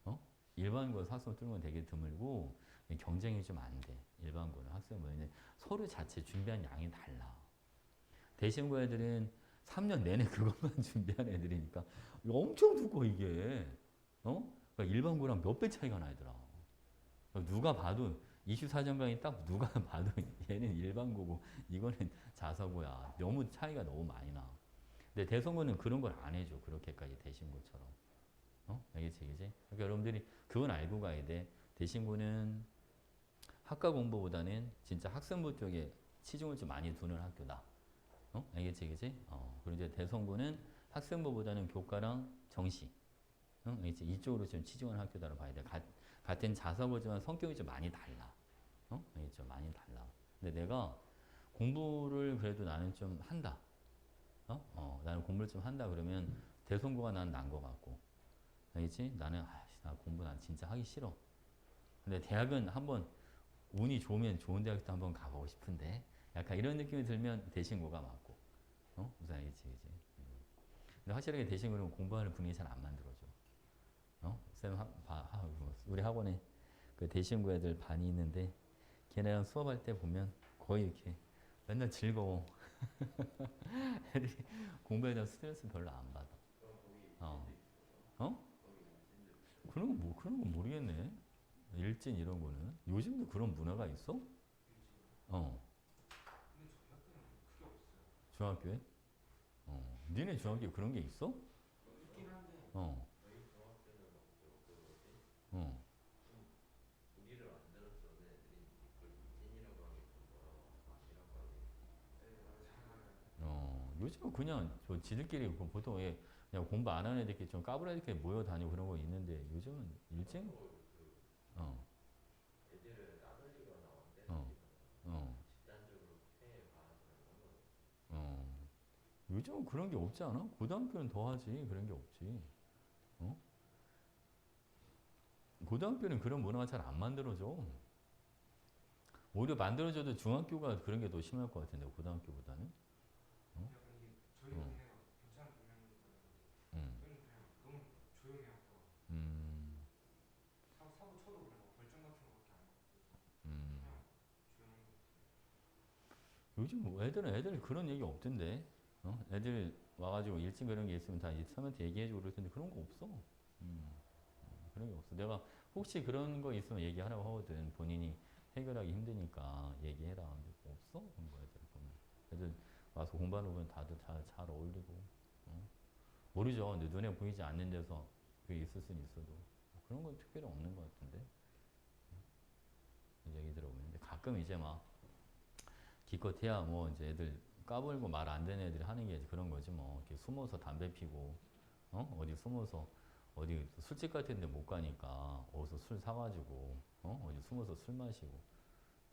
Speaker 1: 어? 일반고에서 학생부 뚫는 건 되게 드물고 경쟁이 좀 안 돼. 일반고는 학생부는 서류 자체 준비한 양이 달라. 대신고 애들은 3년 내내 그것만 준비한 애들이니까 엄청 두꺼워 이게. 그러니까 일반고랑 몇 배 차이가 나더라. 누가 봐도 이슈 사정강의 딱 누가 봐도 얘는 일반고고 이거는 자사고야. 너무 차이가 너무 많이 나. 근데 대선고는 그런 걸 안 해줘. 그렇게까지 대신고처럼. 알겠지, 그지? 그러니까 여러분들이 그건 알고 가야 돼. 대신고는 학과 공부보다는 진짜 학생부 쪽에 치중을 좀 많이 두는 학교다. 알겠지, 그지? 그리고 이제 대선고는 학생부보다는 교과랑 정시. 알겠지? 이쪽으로 좀 치중하는 학교다로 봐야 돼. 같은 자사고지만 성격이 좀 많이 달라. 알겠죠? 많이 달라. 근데 내가 공부를 그래도 나는 좀 한다. 나는 공부를 좀 한다 그러면 대선고가 난 난 것 같고. 알겠지? 나는 나 공부 난 진짜 하기 싫어. 근데 대학은 한번 운이 좋으면 좋은 대학도 한번 가보고 싶은데 약간 이런 느낌이 들면 대신고가 맞고. 무슨 알겠지? 그지? 근데 확실하게 대신고는 공부하는 분위기 잘 안 만들어줘. 쌤, 우리 학원에 그 대신고 애들 반이 있는데 걔네랑 수업할 때 보면 거의 이렇게 맨날 즐거워. 애들이 공부에 대한 스트레스 별로 안 받아.
Speaker 2: 그럼 거기
Speaker 1: 어.
Speaker 2: 일진도 있어서
Speaker 1: 어?
Speaker 2: 거기 일진도 있어서
Speaker 1: 그런 건 모르겠네. 일진 이런 거는. 요즘도 그런 문화가 있어? 어.
Speaker 3: 근데 저희 학교는 크게 없어요.
Speaker 1: 중학교에? 어. 니네 중학교에 그런 게 있어?
Speaker 3: 있긴 한데
Speaker 1: 어.
Speaker 2: 저희 중학교는 없죠. 그 뭐지?
Speaker 1: 어.
Speaker 2: 우리를 만들어주는 애들이 그걸 일진이라고 하기 좀 뭐라고 아니라고 하기.
Speaker 3: 네, 맞아요. 잘 알아요.
Speaker 1: 요즘은 그냥 저 지들끼리 보통 그냥 공부 안 하는 애들끼리 좀 까불 애들끼리 모여 다니고 그런 거 있는데 요즘은 일진?
Speaker 2: 서로
Speaker 1: 어.
Speaker 2: 애들을 따돌리거나
Speaker 1: 어.
Speaker 2: 왕따시키거나
Speaker 1: 어.
Speaker 2: 집단적으로 피해 가거나 이런 건
Speaker 1: 어. 요즘은 그런 게 없지 않아? 고등학교는 더 하지. 그런 게 없지. 어? 고등학교는 그런 문화가 잘 안 만들어져. 오히려 만들어져도 중학교가 그런 게 더 심할 것 같은데, 고등학교보다는. 어?
Speaker 3: 약간 이게 저희
Speaker 1: 어.
Speaker 3: 동네가 괜찮은 동네인지라는
Speaker 1: 음.
Speaker 3: 저희는 그냥 너무 조용해요. 또
Speaker 1: 음.
Speaker 3: 사고 쳐도 그냥 뭐 벌점 같은 거밖에 안 나고
Speaker 1: 음.
Speaker 3: 그냥 조용한 거.
Speaker 1: 요즘 뭐 애들 그런 얘기 없던데. 어? 애들 와가지고 일찍 그런 게 있으면 다 선생님한테 얘기해주고 그럴 텐데 그런 거 없어. 음. 그런 게 없어. 내가 혹시 그런 거 있으면 얘기하라고 하거든. 본인이 해결하기 힘드니까 얘기해라. 근데 없어. 그런 거 애들 보면. 애들 와서 공부하는 거 보면 다들 잘 어울리고. 어? 모르죠. 근데 눈에 보이지 않는 데서 그게 있을 수는 있어도. 그런 건 특별히 없는 것 같은데. 얘기 들어보면. 근데 가끔 이제 막 기껏해야 뭐 이제 애들 까불고 말 안 되는 애들이 하는 게 그런 거지 뭐. 이렇게 숨어서 담배 피고, 어디 숨어서 어디 술집 같은 데 못 가니까 어디서 술 사가지고, 어디 숨어서 술 마시고.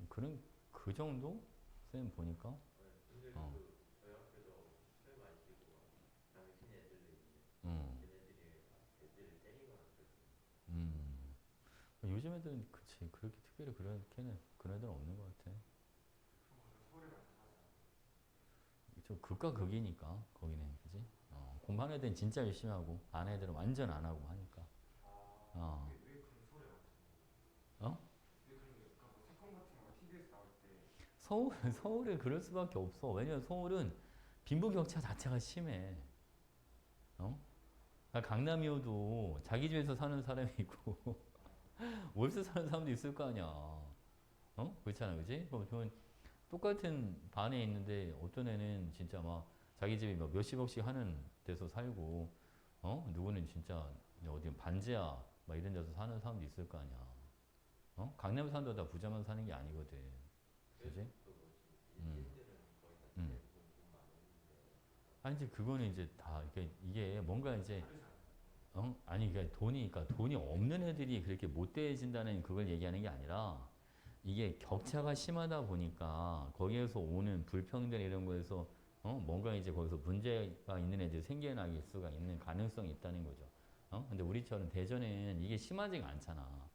Speaker 1: 그런, 그 정도? 쌤 보니까?
Speaker 2: 네, 근데
Speaker 1: 어,
Speaker 2: 그 저희 학교도 술 마시고 막 담배 피는 애들도 있는데
Speaker 1: 음,
Speaker 2: 걔네들이 막 애들을 때리거나 그러지.
Speaker 1: 음. 요즘 애들은 그치. 그렇게 특별히 그런 애들은 없는 것 같아.
Speaker 3: 그런 거 서울에 많이 나가잖아요.
Speaker 1: 좀 극과 극이니까, 거기는. 그지? 공부하는 애들은 진짜 열심히 하고, 안 하는 애들은 완전 안 하고 하니까. 어,
Speaker 3: 왜 그런 서울에 많다는 거예요?
Speaker 1: 어?
Speaker 3: 왜 그런 게 그러니까 뭐 사건 같은 거 TV에서 나올 때
Speaker 1: 서울은 그럴 수밖에 없어. 왜냐면 서울은 빈부격차 자체가 심해. 어? 그러니까 강남이어도 자기 집에서 사는 사람이 있고, 월세 사는 사람도 있을 거 아니야. 그렇잖아, 그지? 그럼 똑같은 반에 있는데 어떤 애는 진짜 막 자기 집이 막 몇십억씩 하는 데서 살고, 누구는 진짜 어디 반지하 막 이런 데서 사는 사람도 있을 거 아니야. 강남 사람도 다 부자만 사는 게 아니거든.
Speaker 2: 그래서
Speaker 1: 그지?
Speaker 2: 그 뭐지
Speaker 1: 음,
Speaker 2: 일진들은 거의 다
Speaker 1: 음.
Speaker 2: 대부분 돈 많은데
Speaker 1: 아니, 이제 그거는 이제 다, 이게 뭔가 이제,
Speaker 3: 다르잖아요.
Speaker 1: 아니, 그러니까 돈이 없는 애들이 그렇게 못돼진다는 그걸 얘기하는 게 아니라, 이게 격차가 심하다 보니까 거기에서 오는 불평등 이런 거에서 뭔가 이제 거기서 문제가 있는 애들이 생겨날 수가 있는 가능성이 있다는 거죠. 근데 우리처럼 대전은 이게 심하지가 않잖아.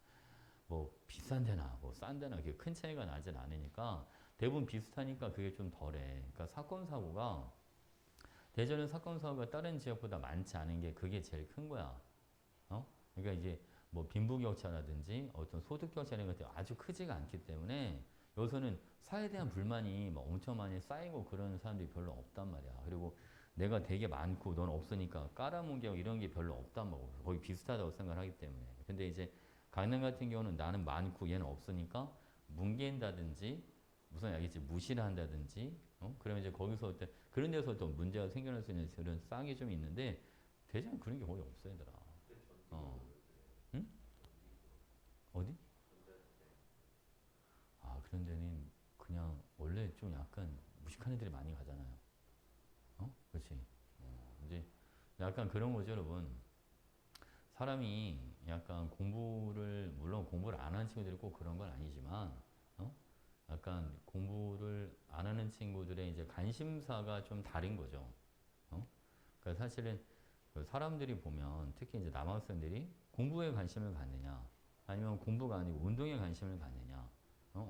Speaker 1: 뭐 비싼 데나 뭐 싼 데나 그렇게 큰 차이가 나진 않으니까 대부분 비슷하니까 그게 좀 덜해. 그러니까 사건 사고가 대전은 사건 사고가 다른 지역보다 많지 않은 게 그게 제일 큰 거야. 그러니까 이제 뭐 빈부격차라든지 어떤 소득격차 이런 것들이 아주 크지가 않기 때문에 여기서는 사회에 대한 불만이 막 엄청 많이 쌓이고 그런 사람들이 별로 없단 말이야. 그리고 내가 되게 많고 넌 없으니까 깔아뭉개고 이런 게 별로 없단 말이야. 거의 비슷하다고 생각을 하기 때문에. 근데 이제 강남 같은 경우는 나는 많고 얘는 없으니까 뭉갠다든지 무슨 알겠지 무시를 한다든지 그러면 이제 거기서 어떤 그런 데서 또 문제가 생겨날 수 있는 그런 쌍이 좀 있는데 대전은 그런 게 거의 없어 얘들아.
Speaker 2: 그때 전기도
Speaker 1: 어.
Speaker 2: 왜 그래요?
Speaker 1: 응?
Speaker 2: 전기도
Speaker 1: 어디?
Speaker 2: 전자지대
Speaker 1: 아, 그런 데는 그냥 원래 좀 약간 무식한 애들이 많이 가잖아요. 그렇지. 이제 약간 그런 거죠, 여러분. 사람이 약간 공부를 물론 공부를 안 하는 친구들이 꼭 그런 건 아니지만, 약간 공부를 안 하는 친구들의 이제 관심사가 좀 다른 거죠. 그러니까 사실은 그 사람들이 보면 특히 이제 남학생들이 공부에 관심을 갖느냐, 아니면 공부가 아니고 운동에 관심을 갖느냐,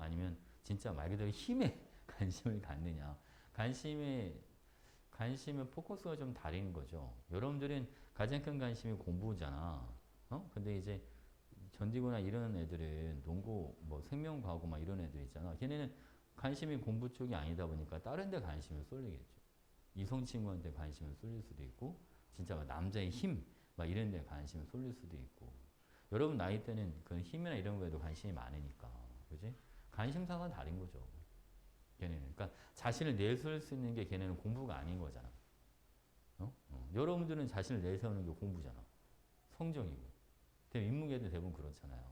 Speaker 1: 아니면 진짜 말 그대로 힘에 관심을 갖느냐, 관심의 관심의 포커스가 좀 다른 거죠. 여러분들은 가장 큰 관심이 공부잖아. 근데 이제 전지구나 이런 애들은 농구, 뭐 생명과고 막 이런 애들 있잖아. 걔네는 관심이 공부 쪽이 아니다 보니까 다른 데 관심을 쏠리겠죠. 이성 친구한테 관심을 쏠릴 수도 있고, 진짜 막 남자의 힘, 막 이런 데 관심을 쏠릴 수도 있고. 여러분 나이 때는 그 힘이나 이런 거에도 관심이 많으니까. 그지? 관심사가 다른 거죠. 걔네는. 그러니까 자신을 내세울 수 있는 게 걔네는 공부가 아닌 거잖아. 여러분들은 자신을 내세우는 게 공부잖아. 성적이고. 근데 인문계도 대부분 그렇잖아요.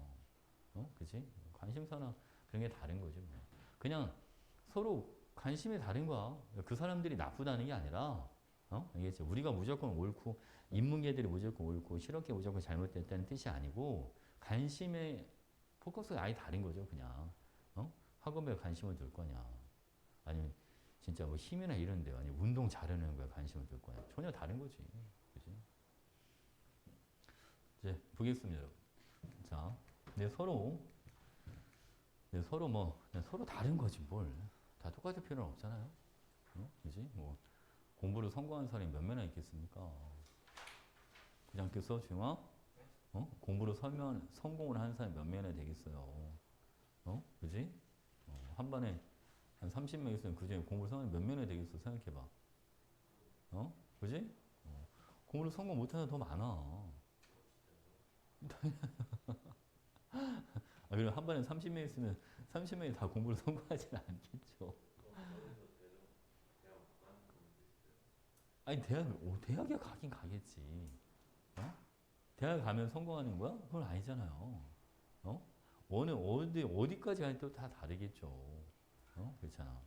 Speaker 1: 그치? 관심사나 그런 게 다른 거죠. 뭐. 그냥 서로 관심이 다른 거야. 그 사람들이 나쁘다는 게 아니라, 알겠죠? 우리가 무조건 옳고, 인문계들이 무조건 옳고, 실업계 무조건 잘못됐다는 뜻이 아니고, 관심의 포커스가 아예 다른 거죠, 그냥. 학업에 관심을 둘 거냐. 아니면 진짜 뭐 힘이나 이런 데, 아니면 운동 잘하는 거에 관심을 둘 거냐. 전혀 다른 거지. 그지? 이제 보겠습니다, 여러분. 자, 근데 서로 뭐, 그냥 서로 다른 거지, 뭘. 다 똑같을 필요는 없잖아요. 그지? 뭐, 공부를 성공한 사람이 몇 명이나 있겠습니까? 그지 않겠어, 주영아? 공부를 성공을 한 사람이 몇 명이나 되겠어요? 그지? 한 반에 한 30명 있으면 그 중에 공부를 성공한 몇 명이나 되겠어? 생각해봐. 그지? 공부를 성공 못하는 사람 더 많아. 그리고 한 반에 30명 있으면 30명이 다 공부를 성공하지는 않겠죠. 아니, 대학에 가긴 가겠지. 대학 가면 성공하는 거야? 그건 아니잖아요. 어디까지 가는 또 다 다르겠죠. 그렇잖아.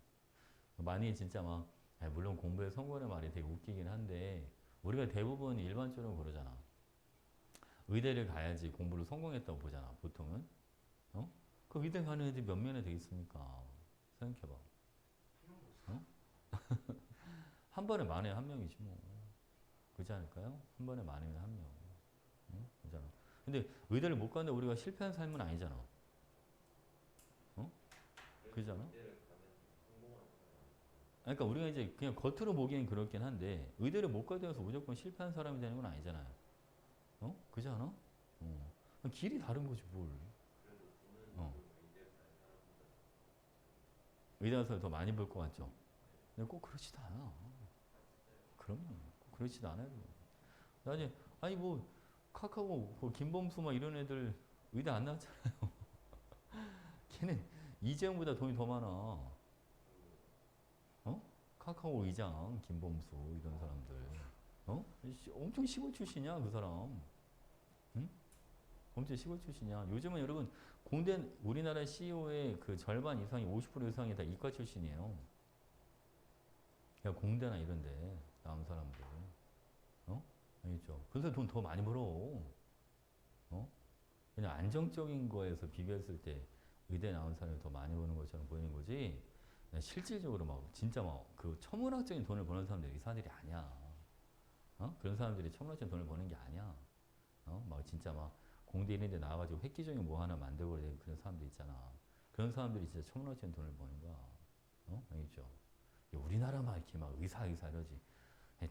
Speaker 1: 많이 진짜 막, 물론 공부에 성공하는 말이 되게 웃기긴 한데, 우리가 대부분 일반적으로 그러잖아. 의대를 가야지 공부를 성공했다고 보잖아, 보통은. 그 의대 가는 애들이 몇 명이나 되겠습니까? 생각해봐. 한 번에 만에 한 명이지 뭐. 그렇지 않을까요? 한 번에 만이면 한 명. 그잖아. 근데 의대를 못 가는데 우리가 실패한 삶은 아니잖아. 그잖아. 그러니까 우리가 이제 그냥 겉으로 보기엔 그렇긴 한데 의대를 못 가게 돼서 무조건 실패한 사람이 되는 건 아니잖아요. 그지 않아? 길이 다른 거지 뭘. 의대 가서 더 많이 벌 것 같죠? 근데 꼭 그렇지도 않아. 그럼요. 꼭 그렇지도 않아요. 아니 뭐 카카오 뭐 김범수 막 이런 애들 의대 안 나왔잖아요. 걔는 이재용보다 돈이 더 많아. 카카오 이장 김범수 이런 사람들. 엄청 시골 출신이야 그 사람. 응? 엄청 시골 출신이야. 요즘은 여러분 공대 우리나라 CEO의 그 절반 이상이 50% 이상이 다 이과 출신이에요. 야 공대나 이런데 나온 사람들. 알겠죠? 그래서 돈 더 많이 벌어. 그냥 안정적인 거에서 비교했을 때 의대 나온 사람이 더 많이 버는 것처럼 보이는 거지. 실질적으로 막 진짜 막 그 천문학적인 돈을 버는 사람들이 이 사람들이 아니야. 그런 사람들이 천문학적인 돈을 버는 게 아니야. 막 진짜 막 공대 이런 데 나와가지고 획기적인 뭐 하나 만들고 그런 사람들 있잖아. 그런 사람들이 진짜 천문학적인 돈을 버는 거야. 알겠죠? 우리나라만 이렇게 막 의사 이러지.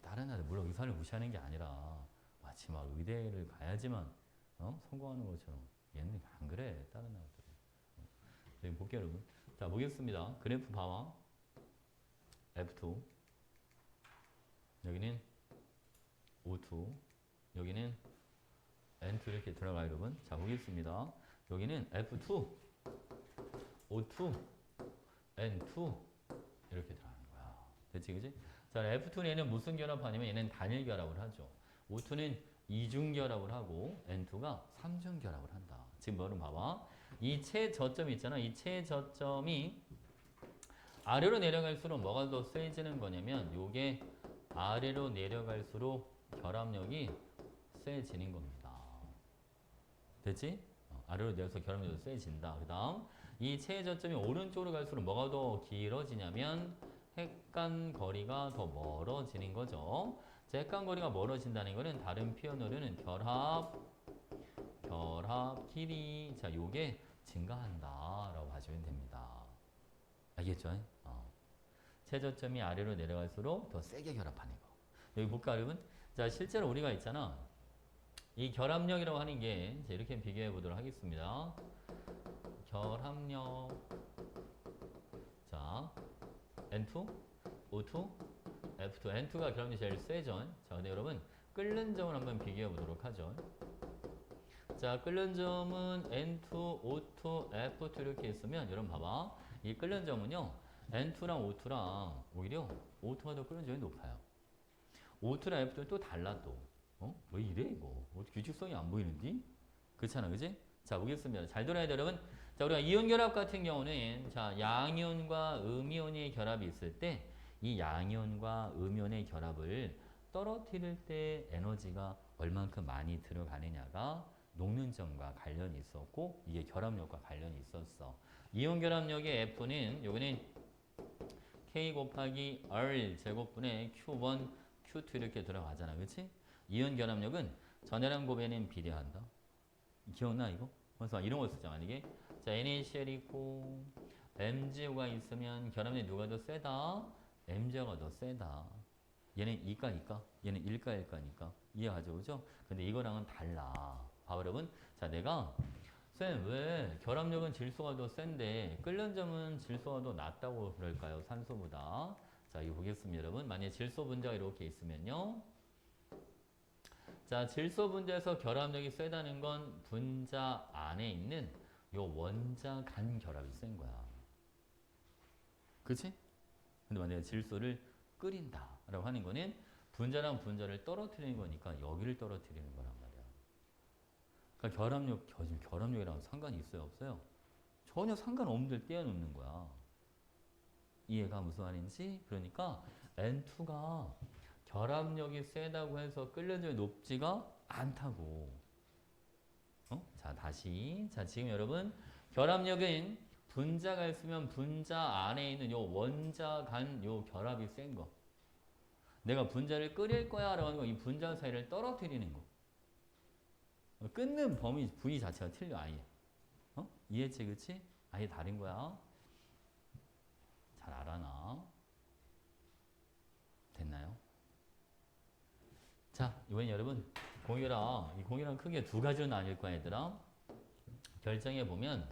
Speaker 1: 다른 나라 물론 의사를 무시하는 게 아니라 마치 막 의대를 가야지만 성공하는 것처럼 얘는 안 그래. 다른 나라들은. 여기 볼게요, 여러분. 자, 보겠습니다. 그래프 봐봐. F2. 여기는 O2. 여기는 N2 이렇게 들어가요, 여러분. 자, 보겠습니다. 여기는 F2, O2, N2 이렇게 들어가는 거야. 됐지, 그지? 자, F2는 얘는 무슨 결합하냐면 얘는 단일 결합을 하죠. O2는 이중 결합을 하고 N2가 삼중 결합을 한다. 지금 뭐를 봐봐. 이 최저점이 있잖아. 이 최저점이 아래로 내려갈수록 뭐가 더 세지는 거냐면 요게 아래로 내려갈수록 결합력이 세지는 겁니다. 됐지? 아래로 내려서 결합력이 세진다. 그 다음 이 최저점이 오른쪽으로 갈수록 뭐가 더 길어지냐면 핵간 거리가 더 멀어지는 거죠. 자, 핵간 거리가 멀어진다는 거는 다른 표현으로는 결합 길이 자 요게 증가한다라고 봐주면 됩니다. 알겠죠? 최저점이 아래로 내려갈수록 더 세게 결합하는 거. 여기 볼까 여러분? 자 실제로 우리가 있잖아. 이 결합력이라고 하는 게 자, 이렇게 비교해 보도록 하겠습니다. 결합력. 자, N2, O2, F2. N2가 결합력이 제일 세죠. 자, 근데 여러분 끓는 점을 한번 비교해 보도록 하죠. 자, 끓는 점은 N2, O2, F2 이렇게 있으면 여러분 봐봐. 이 끓는 점은요. N2랑 O2랑 오히려 O2가 더 끓는 점이 높아요. O2랑 F2는 또 달라 또. 왜 이래 이거? 규칙성이 안 보이는디? 그렇잖아, 그지? 자, 보겠습니다. 잘 들어야 돼, 여러분. 자, 우리가 이온 결합 같은 경우는 자, 양이온과 음이온의 결합이 있을 때 이 양이온과 음이온의 결합을 떨어뜨릴 때 에너지가 얼만큼 많이 들어가느냐가 녹는 점과 관련이 있었고 이게 결합력과 관련이 있었어. 이온 결합력의 F는 요거는 K 곱하기 R 제곱분의 Q1, Q2 이렇게 들어가잖아. 그렇지? 이온 결합력은 전해랑 곱에는 비례한다. 기억나 이거? 그래서 이런 거 쓰자. 만약에 자, NaCl이 있고 MgO가 있으면 결합력이 누가 더 세다? MgO가 더 세다. 얘는 2가니까 얘는 1가니까 이해하죠, 그죠? 근데 이거랑은 달라. 봐봐 여러분. 자, 내가 쌤 왜 결합력은 질소가 더 센데 끓는 점은 질소가 더 낫다고 그럴까요? 산소보다. 자, 이거 보겠습니다, 여러분. 만약에 질소 분자가 이렇게 있으면요. 자, 질소 분자에서 결합력이 세다는 건 분자 안에 있는 요 원자 간 결합이 센 거야. 그치? 근데 만약에 질소를 끓인다라고 하는 거는 분자랑 분자를 떨어뜨리는 거니까 여기를 떨어뜨리는 거란 말이야. 그러니까 결합력이랑 상관이 있어요, 없어요? 전혀 상관없는데 떼어놓는 거야. 이해가 무슨 말인지? 그러니까 N2가 결합력이 세다고 해서 끓는 높지가 않다고. 자, 다시. 자, 지금 여러분 결합력은 분자가 있으면 분자 안에 있는 요 원자 간 요 결합이 센 거. 내가 분자를 끓일 거야 라고 하는 거 이 분자 사이를 떨어뜨리는 거. 끊는 범위 부위 자체가 틀려 아예. 이해했지, 그치? 아예 다른 거야. 잘 알아나? 됐나요? 자, 이번엔 여러분 공유랑 이 공유랑 크게 두 가지로 나뉠 거야, 얘들아. 결정해 보면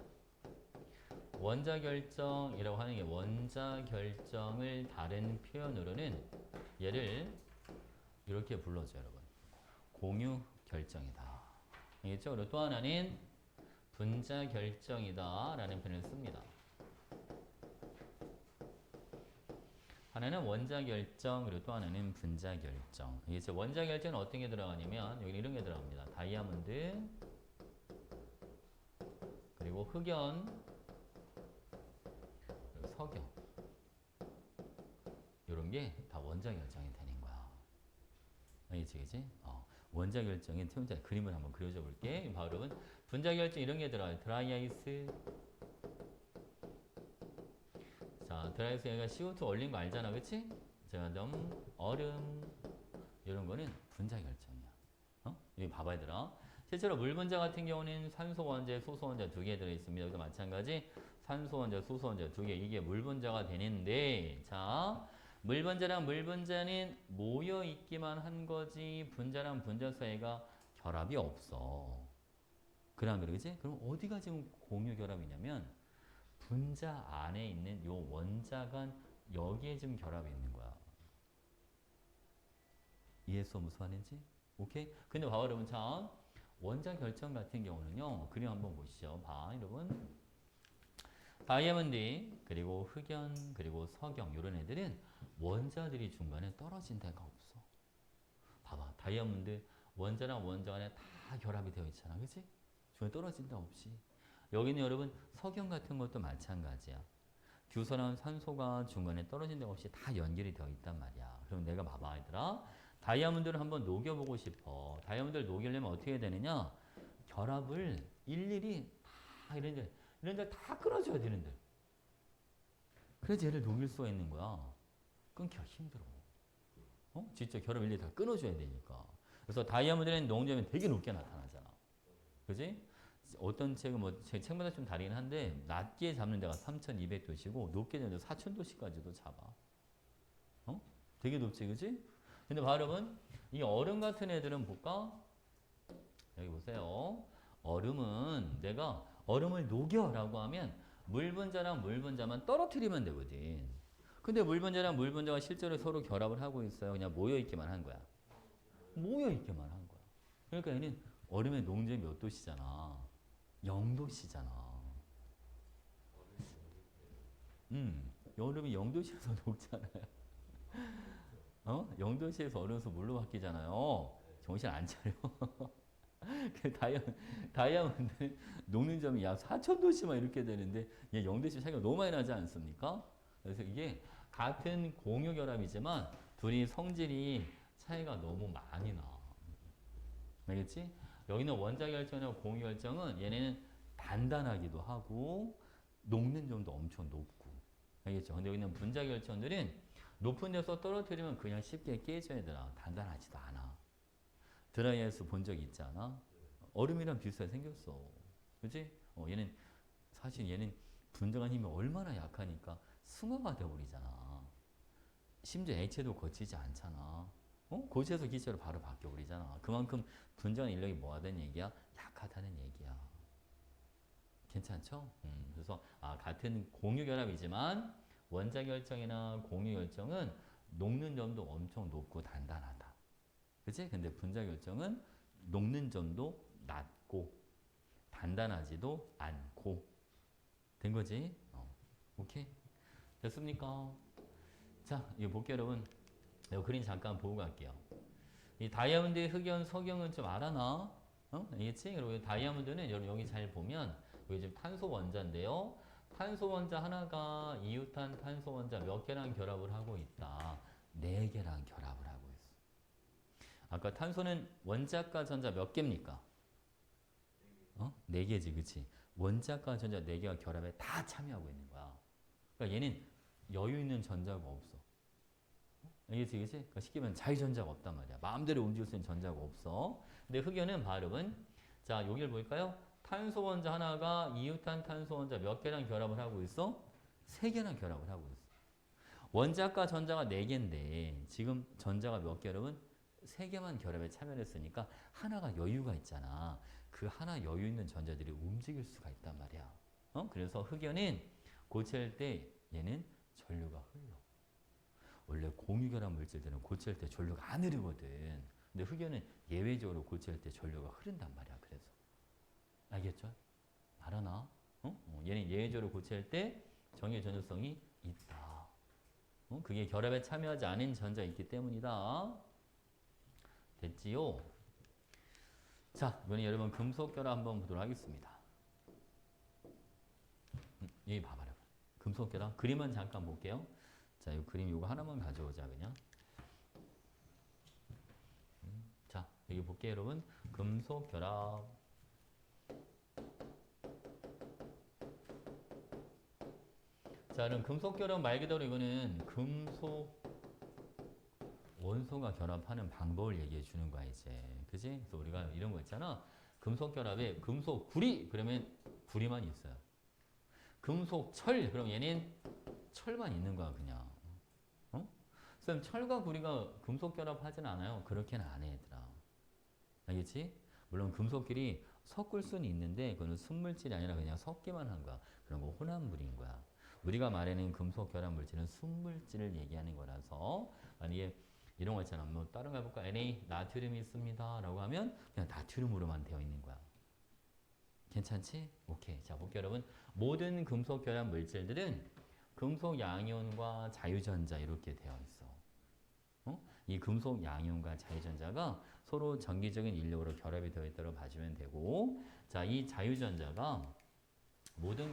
Speaker 1: 원자 결정이라고 하는 게 원자 결정을 다른 표현으로는 얘를 이렇게 불러줘, 여러분. 공유 결정이다. 알겠죠? 그리고 또 하나는 분자 결정이다 라는 표현을 씁니다. 하나는 원자 결정, 그리고 또 하나는 분자 결정. 알겠죠? 원자 결정은 어떤 게 들어가냐면 여기 이런 게 들어갑니다. 다이아몬드, 그리고 흑연, 그리고 석영. 이런 게 다 원자 결정이 되는 거야. 알겠지, 그치? 원자 결정의 태운자 그림을 한번 그려줘 볼게. 봐, 여러분. 분자 결정 이런 게 들어가요. 드라이아이스. 자, 드라이아이스 여기가 CO2 얼린 거 알잖아, 그치? 자, 얼음. 이런 거는 분자 결정이야. 여기 봐봐, 얘들아. 실제로 물 분자 같은 경우는 산소 원자, 수소 원자 두 개 들어있습니다. 여기도 마찬가지. 산소 원자, 수소 원자 두 개. 이게 물 분자가 되는데, 자, 물 분자랑 물 분자는 모여 있기만 한 거지 분자랑 분자 사이가 결합이 없어. 그래, 그러지? 그럼 어디가 지금 공유 결합이냐면 분자 안에 있는 요 원자 간 여기에 지금 결합이 있는 거야. 이해했어? 무슨 말인지? 오케이? 근데 봐봐, 여러분. 자, 원자 결정 같은 경우는요. 그림 한번 보시죠. 봐, 여러분. 다이아몬드, 그리고 흑연, 그리고 석영 이런 애들은 원자들이 중간에 떨어진 데가 없어. 봐봐, 다이아몬드 원자랑 원자 간에 다 결합이 되어 있잖아, 그치? 중간에 떨어진 데 없이. 여기는 여러분 석영 같은 것도 마찬가지야. 규소랑 산소가 중간에 떨어진 데가 없이 다 연결이 되어 있단 말이야. 그럼 내가 봐봐, 얘들아. 다이아몬드를 한번 녹여보고 싶어. 다이아몬드를 녹이려면 어떻게 해야 되느냐? 결합을 일일이 다 이런 데 다 끊어줘야 되는데. 그래서 얘를 녹일 수가 있는 거야. 끊기가 힘들어. 진짜 결합 일일이 다 끊어줘야 되니까. 그래서 다이아몬드는 녹으면 되게 높게 나타나잖아. 그지? 어떤 책은 제 책마다 좀 다르긴 한데 낮게 잡는 데가 3200도씨고 높게 잡는 데가 4000도씨까지도 잡아. 되게 높지, 그지? 근데 봐, 여러분, 이 얼음 같은 애들은 볼까? 여기 보세요. 얼음은 내가 얼음을 녹여라고 하면 물 분자랑 물 분자만 떨어뜨리면 되거든. 근데 물 분자랑 물 분자가 실제로 서로 결합을 하고 있어요. 그냥 모여 있기만 한 거야. 모여 있기만 한 거야. 그러니까 얘는 얼음의 농도이 몇 도씨잖아. 0도씨잖아. 얼음이 0도씨에서 녹잖아요. 0도씨에서 얼음에서 물로 바뀌잖아요. 정신 안 차려. 그 다이아몬드 녹는 점이 약 4,000도씨만 이렇게 되는데 얘 0도씨 차이가 너무 많이 나지 않습니까? 그래서 이게 같은 공유 결합이지만 둘이 성질이 차이가 너무 많이 나. 알겠지? 여기는 원자 결정이나 공유 결정은 얘네는 단단하기도 하고 녹는 점도 엄청 높고. 알겠죠? 근데 여기는 분자 결정들은 높은 데서 떨어뜨리면 그냥 쉽게 깨져야 되나. 단단하지도 않아. 드라이아이스 본 적 있지 않아? 얼음이랑 비슷하게 생겼어. 그치? 얘는, 사실 얘는 분자간 힘이 얼마나 약하니까 승화가 되어버리잖아. 심지어 액체도 거치지 않잖아. 고체에서 기체로 바로 바뀌어버리잖아. 그만큼 분자간 인력이 뭐하다는 얘기야? 약하다는 얘기야. 괜찮죠? 그래서 같은 공유 결합이지만 원자 결정이나 공유 결정은 녹는 점도 엄청 높고 단단하다. 그치? 근데 분자 결정은 녹는 점도 낮고 단단하지도 않고 된 거지? 오케이? 됐습니까? 자, 이거 볼게요, 여러분. 이 그림 잠깐 보고 갈게요. 이 다이아몬드, 흑연, 석영은 좀 알아나? 알겠지? 그리고 다이아몬드는 여러분 여기 잘 보면 여기 지금 탄소 원자인데요. 탄소 원자 하나가 이유탄 탄소 원자 몇 개랑 결합을 하고 있다. 4개랑 결합을 하고 있어. 아까 탄소는 원자과 전자 몇 개입니까? 4개지, 그치? 원자과 전자 4개가 결합에 다 참여하고 있는 거야. 그러니까 얘는 여유 있는 전자가 없어. 알겠지, 그치? 그러니까 쉽게 말하면 자유전자가 없단 말이야. 마음대로 움직일 수 있는 전자가 없어. 근데 흑연은 발음은, 자, 여기를 볼까요? 탄소 원자 하나가 이유탄 탄소 원자 몇 개랑 결합을 하고 있어? 3개랑 결합을 하고 있어. 원자과 전자가 4개인데 지금 전자가 몇 개, 여러분? 3개만 결합에 참여했으니까 하나가 여유가 있잖아. 그 하나 여유 있는 전자들이 움직일 수가 있단 말이야. 그래서 흑연은 고체일 때 얘는 전류가 흘러. 원래 공유결합 물질들은 고체일 때 전류가 안 흐르거든. 근데 흑연은 예외적으로 고체일 때 전류가 흐른단 말이야. 그래서 알겠죠? 알아나? 얘는 예외적으로 고체일 때 정의 전유성이 있다. 그게 결합에 참여하지 않은 전자 있기 때문이다. 됐지요? 자, 이번에 여러분 금속 결합 한번 보도록 하겠습니다. 여기 봐봐라. 금속 결합 그림은 잠깐 볼게요. 자, 이 그림 이거 하나만 가져오자 그냥. 자, 여기 볼게요, 여러분. 금속 결합. 자, 그럼 금속 결합 말 그대로 이거는 금속 원소가 결합하는 방법을 얘기해 주는 거야, 이제. 그지? 그래서 우리가 이런 거 있잖아. 금속 결합에 금속 구리, 그러면 구리만 있어요. 금속 철, 그럼 얘는 철만 있는 거야, 그냥. 그럼 철과 구리가 금속 결합하진 않아요. 그렇게는 안 해, 얘들아. 알겠지? 물론 금속끼리 섞을 수는 있는데, 그거는 순물질이 아니라 그냥 섞기만 한 거야. 그런 거 혼합물인 거야. 우리가 말하는 금속 결합 물질은 순물질을 얘기하는 거라서, 만약에 이런 거 있잖아. 뭐 다른 거 해볼까? Na, 나트륨이 있습니다. 라고 하면 그냥 나트륨으로만 되어 있는 거야. 괜찮지? 오케이. 자, 볼게요, 여러분. 모든 금속 결합 물질들은 금속 양이온과 자유전자 이렇게 되어 있어. 이 금속 양이온과 자유전자가 서로 전기적인 인력으로 결합이 되어 있다고 봐주면 되고, 자, 이 자유전자가 모든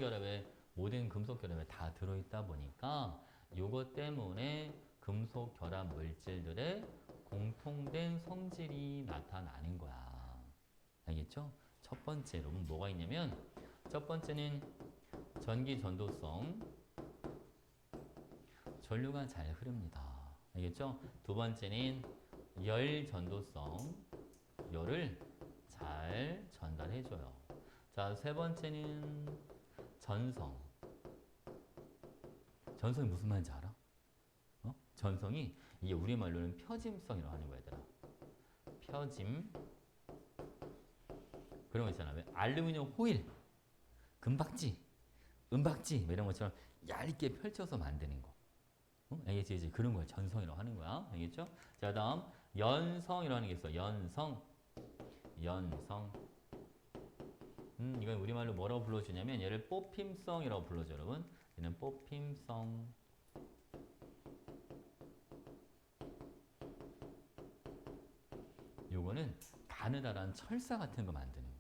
Speaker 1: 금속 결합에 다 들어있다 보니까 요것 때문에 금속 결합 물질들의 공통된 성질이 나타나는 거야. 알겠죠? 첫 번째로 뭐가 있냐면, 첫 번째는 전기 전도성, 전류가 잘 흐릅니다. 알겠죠? 두 번째는 열 전도성, 열을 잘 전달해줘요. 자, 세 번째는 전성. 전성이 무슨 말인지 알아? 전성이 이게 우리말로는 표짐성이라고 하는 거야, 얘들아. 표짐. 그런 거 있잖아. 왜? 알루미늄 호일, 금박지, 은박지 뭐 이런 것처럼 얇게 펼쳐서 만드는 거. 알겠지? 그런 걸 전성이라고 하는 거야. 알겠죠? 자, 다음 연성이라는 게 있어. 연성. 이건 우리말로 뭐라고 불러주냐면 얘를 뽑힘성이라고 불러줘, 여러분. 얘는 뽑힘성. 요거는 가느다란 철사 같은 거 만드는 거야.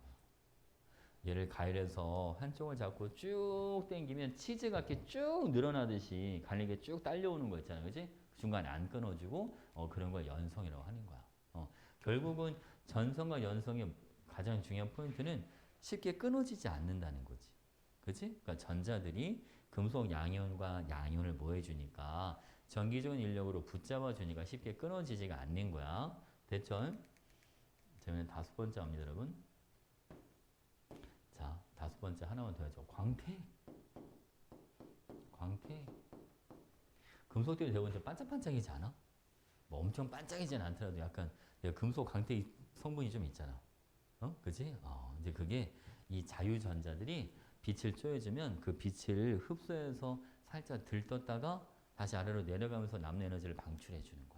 Speaker 1: 얘를 가열해서 한쪽을 잡고 쭉 당기면 치즈 같게 쭉 늘어나듯이 갈리게 쭉 딸려오는 거 있잖아. 그지? 중간에 안 끊어지고 그런 걸 연성이라고 하는 거야. 결국은 전성과 연성의 가장 중요한 포인트는 쉽게 끊어지지 않는다는 거지. 그치? 그러니까 전자들이 금속 양이온과 양이온을 뭐 해주니까 전기적인 인력으로 붙잡아 주니까 쉽게 끊어지지가 않는 거야. 됐죠? 저희는 5번째 합니다, 여러분. 자, 5번째 하나만 더 해줘. 광택. 금속들이 대부분 좀 반짝반짝이지 않아? 뭐 엄청 반짝이진 않더라도 약간 금속 광택 성분이 좀 있잖아. 그지? 이제 그게 이 자유전자들이 빛을 쬐어주면 그 빛을 흡수해서 살짝 들떴다가 다시 아래로 내려가면서 남는 에너지를 방출해 주는 거야.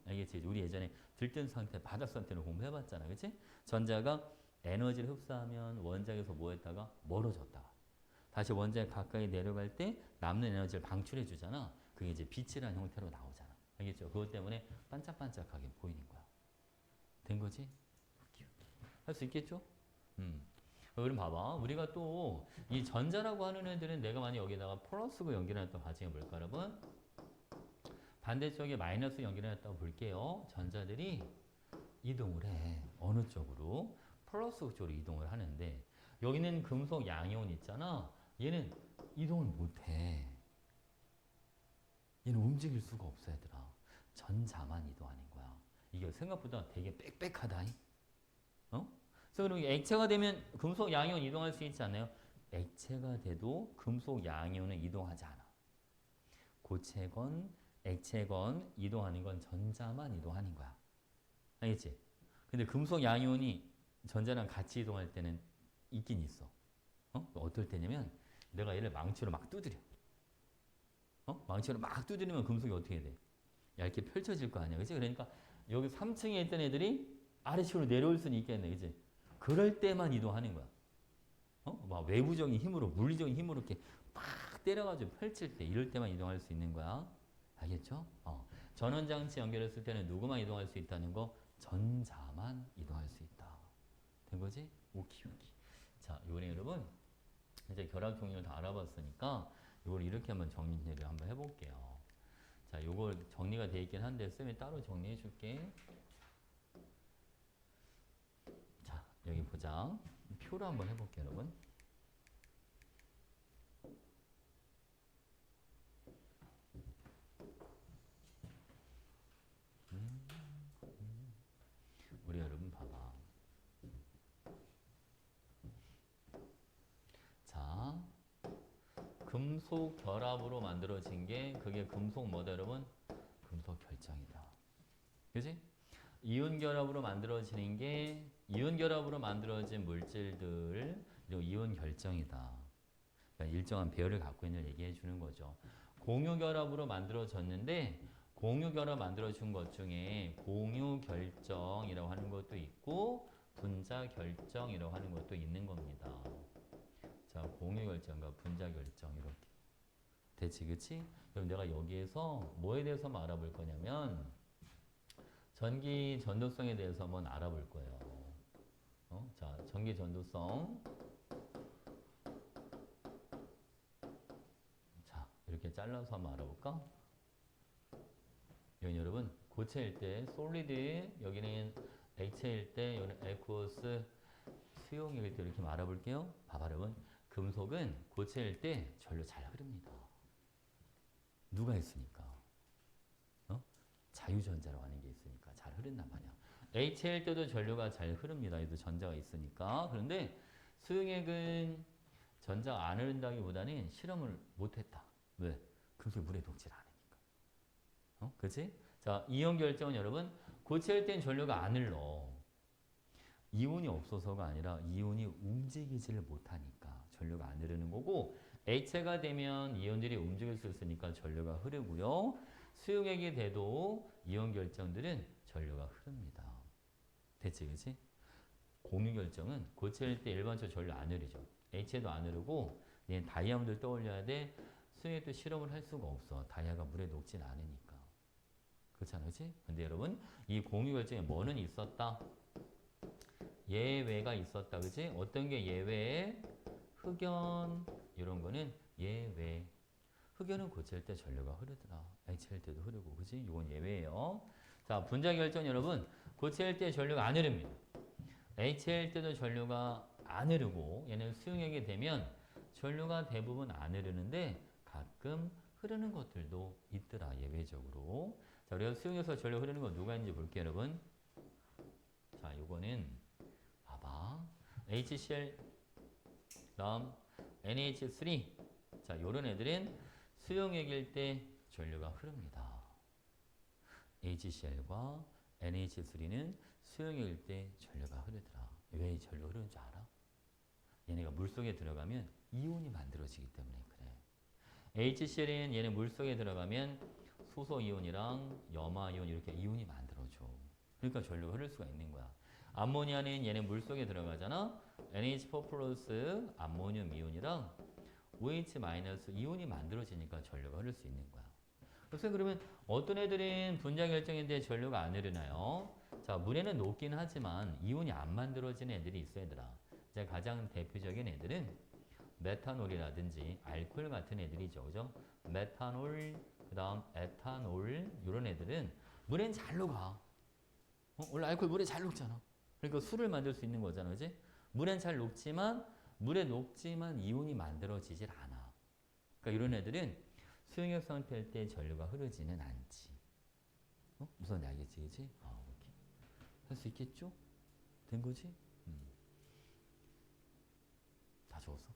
Speaker 1: 알겠지? 우리 예전에 들뜬 상태, 바닥 상태를 공부해봤잖아. 그치? 전자가 에너지를 흡수하면 원자에서 뭐 했다가 멀어졌다가 다시 원자에 가까이 내려갈 때 남는 에너지를 방출해 주잖아. 그게 이제 빛이라는 형태로 나오잖아. 알겠죠? 그것 때문에 반짝반짝하게 보이는 거야. 된 거지? 할 수 있겠죠? 그럼 봐봐. 우리가 또 이 전자라고 하는 애들은 내가 만약 여기다가 플러스고 연결해놨다고 가정해 볼까, 여러분? 반대쪽에 마이너스 연결해놨다고 볼게요. 전자들이 이동을 해. 어느 쪽으로? 플러스 쪽으로 이동을 하는데 여기는 금속 양이온 있잖아. 얘는 이동을 못해. 얘는 움직일 수가 없어, 얘들아. 전자만 이동하는 거야. 이게 생각보다 되게 빽빽하다. 그래서 그럼 액체가 되면 금속 양이온 이동할 수 있지 않나요? 액체가 돼도 금속 양이온은 이동하지 않아. 고체건 액체건 이동하는 건 전자만 이동하는 거야. 알겠지? 근데 금속 양이온이 전자랑 같이 이동할 때는 있긴 있어. 어떨 때냐면 내가 얘를 망치로 막 두드려. 망치로 막 두드리면 금속이 어떻게 돼? 얇게 펼쳐질 거 아니야. 그치? 그러니까 여기 3층에 있던 애들이 아래층으로 내려올 수는 있겠네. 그치? 그럴 때만 이동하는 거야. 막 외부적인 힘으로, 물리적인 힘으로 이렇게 팍 때려가지고 펼칠 때, 이럴 때만 이동할 수 있는 거야. 알겠죠? 전원장치 연결했을 때는 누구만 이동할 수 있다는 거? 전자만 이동할 수 있다. 된 거지? 오키. 자, 요번에 여러분, 이제 결합 종류를 다 알아봤으니까, 이걸 이렇게 한번 정리를 한번 해볼게요. 자, 요걸 정리가 되어 있긴 한데, 쌤이 따로 정리해 줄게. 자, 여기 보자. 표로 한번 해볼게요, 여러분. 우리 여러분 봐봐. 자, 금속 결합으로 만들어진 게 그게 금속 뭐다, 여러분? 금속 결정이다. 그지? 이온 결합으로 만들어지는 게 이온 결합으로 만들어진 물질들 그리고 이온 결정이다. 그러니까 일정한 배열을 갖고 있는 걸 얘기해 주는 거죠. 공유 결합으로 만들어졌는데 공유 결합 만들어준 것 중에 공유 결정이라고 하는 것도 있고 분자 결정이라고 하는 것도 있는 겁니다. 자, 공유 결정과 분자 결정 이렇게 되지, 그치? 그럼 내가 여기에서 뭐에 대해서만 알아볼 거냐면 전기 전도성에 대해서 한번 알아볼 거예요. 자, 전기 전도성. 자, 이렇게 잘라서 한번 알아볼까? 여기 여러분, 고체일 때 솔리드, 여기는 액체일 때, 여기는 에쿠어스, 수용일 때 이렇게 알아볼게요. 봐봐, 여러분. 금속은 고체일 때 전류 잘 흐릅니다. 누가 있으니까? 자유전자라고 하는 게 있으니까 잘 흐른단 말이야. HL 때도 전류가 잘 흐릅니다. 얘도 전자가 있으니까. 그런데 수용액은 전자가 안 흐른다기보다는 실험을 못했다. 왜? 금속이 물에 녹질 않으니까. 그치? 자, 이온 결정은 여러분, 고체일 땐 전류가 안 흘러. 이온이 없어서가 아니라 이온이 움직이지를 못하니까 전류가 안 흐르는 거고 액체가 되면 이온들이 움직일 수 있으니까 전류가 흐르고요. 수용액이 돼도 이온 결정들은 전류가 흐릅니다. 됐지, 그치? 공유 결정은 고체일 때 일반적으로 전류 안 흐르죠. 액체도 안 흐르고 얘는 다이아몬드를 떠올려야 돼. 수용액도 실험을 할 수가 없어. 다이아가 물에 녹진 않으니까. 그렇잖아, 그치? 근데 여러분 이 공유 결정에 뭐는 있었다? 예외가 있었다, 그치? 어떤 게 예외에? 흑연 이런 거는 예외. 흑연은 고체일 때 전류가 흐르더라. 액체일 때도 흐르고, 그치? 이건 예외예요. 자, 분자 결정 여러분 고체일 때 전류가 안 흐릅니다. 액체일 때도 전류가 안 흐르고 얘는 수용액이 되면 전류가 대부분 안 흐르는데 가끔 흐르는 것들도 있더라, 예외적으로. 자, 우리가 수용에서 전류 흐르는 거 누가 있는지 볼게요, 여러분. 자, 요거는 봐봐. HCl 다음 NH3. 자, 요런 애들은 수용액일 때 전류가 흐릅니다. HCl과 NH3는 수용액일 때 전류가 흐르더라. 왜 전류 흐르는 줄 알아? 얘네가 물속에 들어가면 이온이 만들어지기 때문에 그래. HCl은 얘네 물속에 들어가면 수소 이온이랑 염화 이온 이렇게 이온이 만들어져. 그러니까 전류가 흐를 수가 있는 거야. 암모니아는 얘네 물속에 들어가잖아. NH4 플러스 암모늄 이온이랑 OH 마이너스 이온이 만들어지니까 전류가 흐를 수 있는 거야. 그래서 그러면 어떤 애들은 분자 결정인데 전류가 안 흐르나요? 자, 물에는 녹긴 하지만 이온이 안 만들어지는 애들이 있어, 얘들아. 이제 가장 대표적인 애들은 메탄올이라든지 알코올 같은 애들이죠, 그죠? 메탄올, 그 다음 에탄올 이런 애들은 물엔 잘 녹아. 원래 알코올 물에 잘 녹잖아. 그러니까 술을 만들 수 있는 거잖아, 그지? 물엔 잘 녹지만 물에 녹지만 이온이 만들어지질 않아. 그러니까 이런 애들은 수용액 상태일 때 전류가 흐르지는 않지. 무슨 알겠지, 그지? 오케이. 할 수 있겠죠? 된 거지? 다 적었어?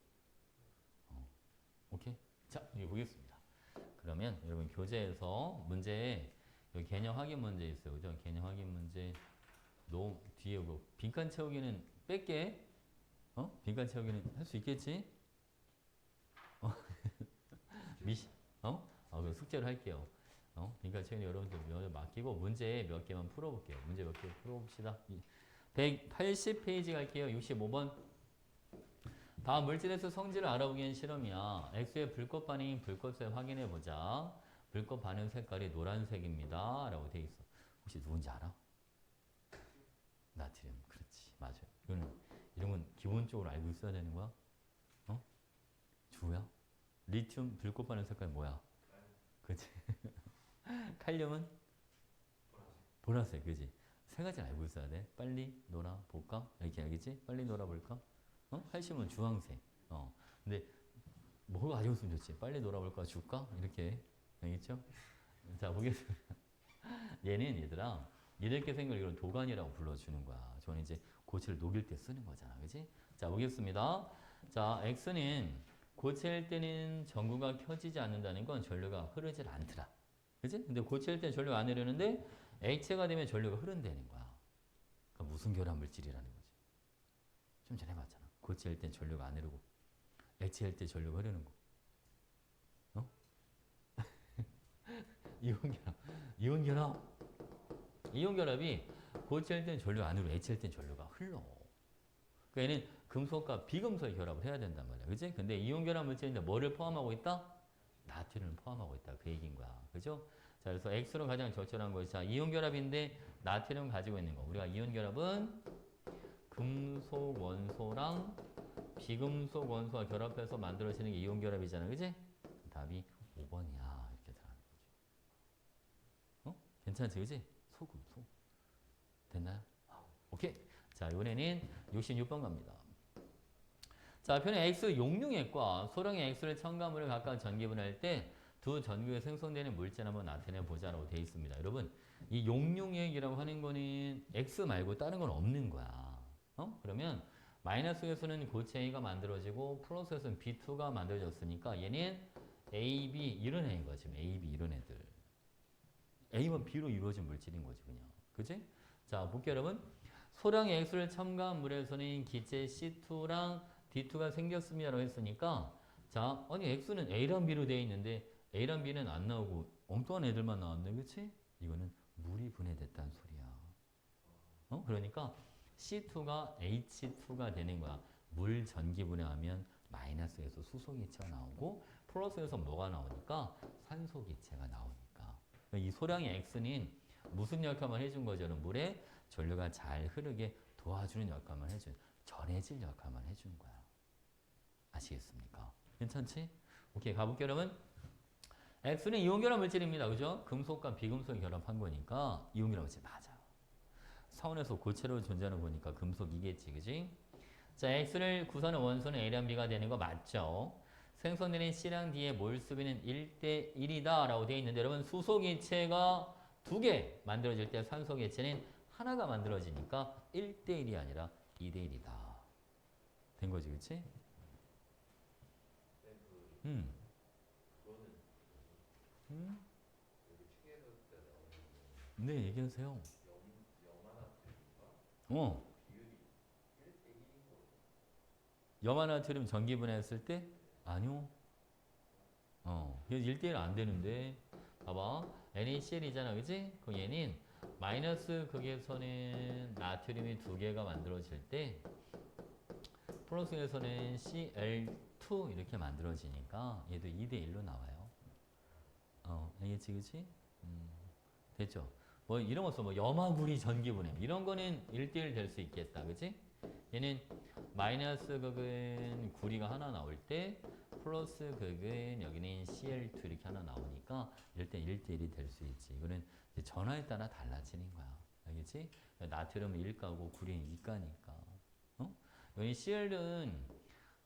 Speaker 1: 오케이. 자, 여기 보겠습니다. 그러면 여러분 교재에서 문제에 여기 개념 확인 문제 있어요, 그죠? 개념 확인 문제 뒤에 뭐 빈칸 채우기는 뺄게. 빈칸 채우기는 할 수 있겠지? 그럼 숙제를 할게요. 빈칸 채우기 여러분들 맡기고 문제 몇 개만 풀어볼게요. 문제 몇 개 풀어봅시다. 180페이지 갈게요. 65번. 다음 물질에서 성질을 알아보기 위한 실험이야. X의 불꽃 반응인 불꽃색 확인해보자. 불꽃 반응 색깔이 노란색입니다. 라고 돼 있어. 혹시 누군지 알아? 나트륨. 그렇지. 맞아요. 이런 건 기본적으로 알고 있어야 되는 거야? 주야? 리튬 불꽃 반응 색깔 뭐야? 그치? 칼륨은? 보라색. 그지? 세 가지 알고 있어야 돼. 빨리 놀아볼까? 이렇게 알겠지? 빨리 놀아볼까? 칼슘은 주황색. 근데 뭐 가지고 있으면 좋지? 빨리 놀아볼까? 줄까? 이렇게. 알겠죠? 자, 보겠습니다. 얘는 얘들아, 이렇게 생긴 이런 도관이라고 불러주는 거야. 저는 이제 고체를 녹일 때 쓰는 거잖아. 그지? 자, 보겠습니다. 자, X는 고체일 때는 전구가 켜지지 않는다는 건 전류가 흐르질 않더라. 그지? 근데 고체일 때는 전류가 안 흐르는데 액체가 되면 전류가 흐른다는 거야. 그러니까 무슨 결합 물질이라는 거지. 좀 전에 봤잖아. 고체일 땐 전류가 안 흐르고 액체일 때 전류가 흐르는 거. 이온 결합. 이온 결합이 고체일 땐 전류가 안 흐르고 액체일 땐 전류가 흘러. 그러니까 얘는 금속과 비금속의 결합을 해야 된단 말이야. 그지? 근데 이온 결합 물질인데 뭐를 포함하고 있다? 나트륨을 포함하고 있다. 그 얘기인 거야. 그죠? 자, 그래서 X로 가장 적절한 것이 자, 이온 결합인데 나트륨 가지고 있는 거. 우리가 이온 결합은 금속 원소랑 비금속 원소가 결합해서 만들어지는 게 이온 결합이잖아. 그지? 답이 5번이야. 이렇게 들어가는 거죠. 괜찮지? 그지? 소금, 소. 됐나요? 오케이. 자, 이번에는 66번 갑니다. 자, 표는 X 용융액과 소량의 X를 첨가물을 각각 전기분할 때 두 전기에 생성되는 물질 한번 나타내 보자라고 되어 있습니다. 여러분, 이 용융액이라고 하는 거는 X 말고 다른 건 없는 거야. 그러면 마이너스에서는 고체 A가 만들어지고 플러스에서는 B2가 만들어졌으니까 얘는 A, B 이런 애인 거야. 지금 A, B 이런 애들. A와 B로 이루어진 물질인 거지 그냥. 그치? 자, 볼게요 여러분. 소량의 액수를 첨가한 물에서는 기체 C2랑 D2가 생겼습니다라고 했으니까 자, 아니 액수는 A랑 B로 되어 있는데 A랑 B는 안 나오고 엉뚱한 애들만 나왔네, 그렇지? 이거는 물이 분해됐다는 소리야. 그러니까 C2가 H2가 되는 거야. 물 전기 분해하면 마이너스에서 수소 기체가 나오고 플러스에서 뭐가 나오니까 산소 기체가 나오니까 이 소량의 X는 무슨 역할만 해준 거죠? 물에 전류가 잘 흐르게 도와주는 역할만 해준, 전해질 역할만 해준 거야. 아시겠습니까? 괜찮지? 오케이, 가볼게요, 여러분. X는 이온결합 물질입니다. 그죠? 금속과 비금속이 결합한 거니까 이온결합 물질 맞아. 사원에서 고체로 존재하는 거니까 금속이겠지, 그지? 자, X를 구성하는 원소는 A랑 B가 되는 거 맞죠? 생성되는 C랑 D의 몰수비는 1대 1이다 라고 되어 있는데 여러분 수소기체가 2개 만들어질 때 산소기체는 하나가 만들어지니까 1대 1이 아니라 2대 1이다. 된 거지, 그치?
Speaker 2: 그거는
Speaker 1: 음?
Speaker 2: 여기 축에서 때 나오는
Speaker 1: 네, 얘기하세요.
Speaker 2: 염화나트륨과
Speaker 1: 어.
Speaker 2: 비율이 1대 1인 거.
Speaker 1: 염화나트륨 전기분해했을 때? 아니요. 그래서 1대1 안 되는데. 봐봐. NaCl이잖아, 그지? 그 얘는 마이너스 극에서는 나트륨이 2개가 만들어질 때 플러스에서는 Cl2 이렇게 만들어지니까 얘도 2대1로 나와요. 알겠지, 그치? 됐죠? 뭐 이런 거 써. 뭐 염화구리 전기분해 이런 거는 1대1 될 수 있겠다, 그치? 얘는 마이너스 극은 구리가 하나 나올 때 플러스 극은 여기는 Cl2 이렇게 하나 나오니까 이럴 때 1대1이 될 수 있지. 이거는 이제 전화에 따라 달라지는 거야. 알겠지? 나트륨은 1가고 구리는 2가니까. 여기 Cl은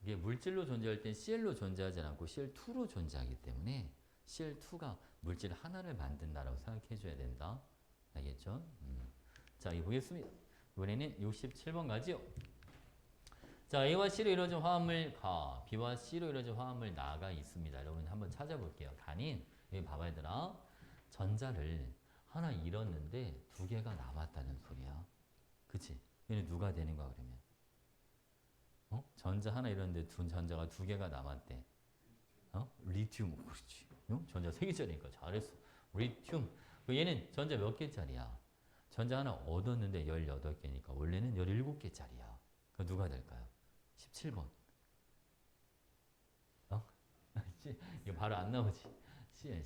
Speaker 1: 이게 물질로 존재할 땐 Cl로 존재하지 않고 Cl2로 존재하기 때문에 Cl2가 물질 하나를 만든다라고 생각해 줘야 된다. 알겠죠? 자, 이거 보겠습니다. 이번에는 67번 가지요. 자, A와 C로 이루어진 화합물 가, B와 C로 이루어진 화합물 나가 있습니다. 여러분 한번 찾아볼게요. 간인, 여기 봐봐 얘들아. 전자를 하나 잃었는데 2개가 남았다는 소리야. 그치? 얘는 누가 되는 거야 그러면? 전자 하나 잃었는데 전자가 2개가 남았대. 리튬, 그렇지. 전자 3개짜리니까 잘했어. 리튬. 얘는 전자 몇 개짜리야? 전자 하나 얻었는데 18개니까 원래는 17개짜리야. 그 누가 될까요? 17번. 이거 바로 안 나오지. CL.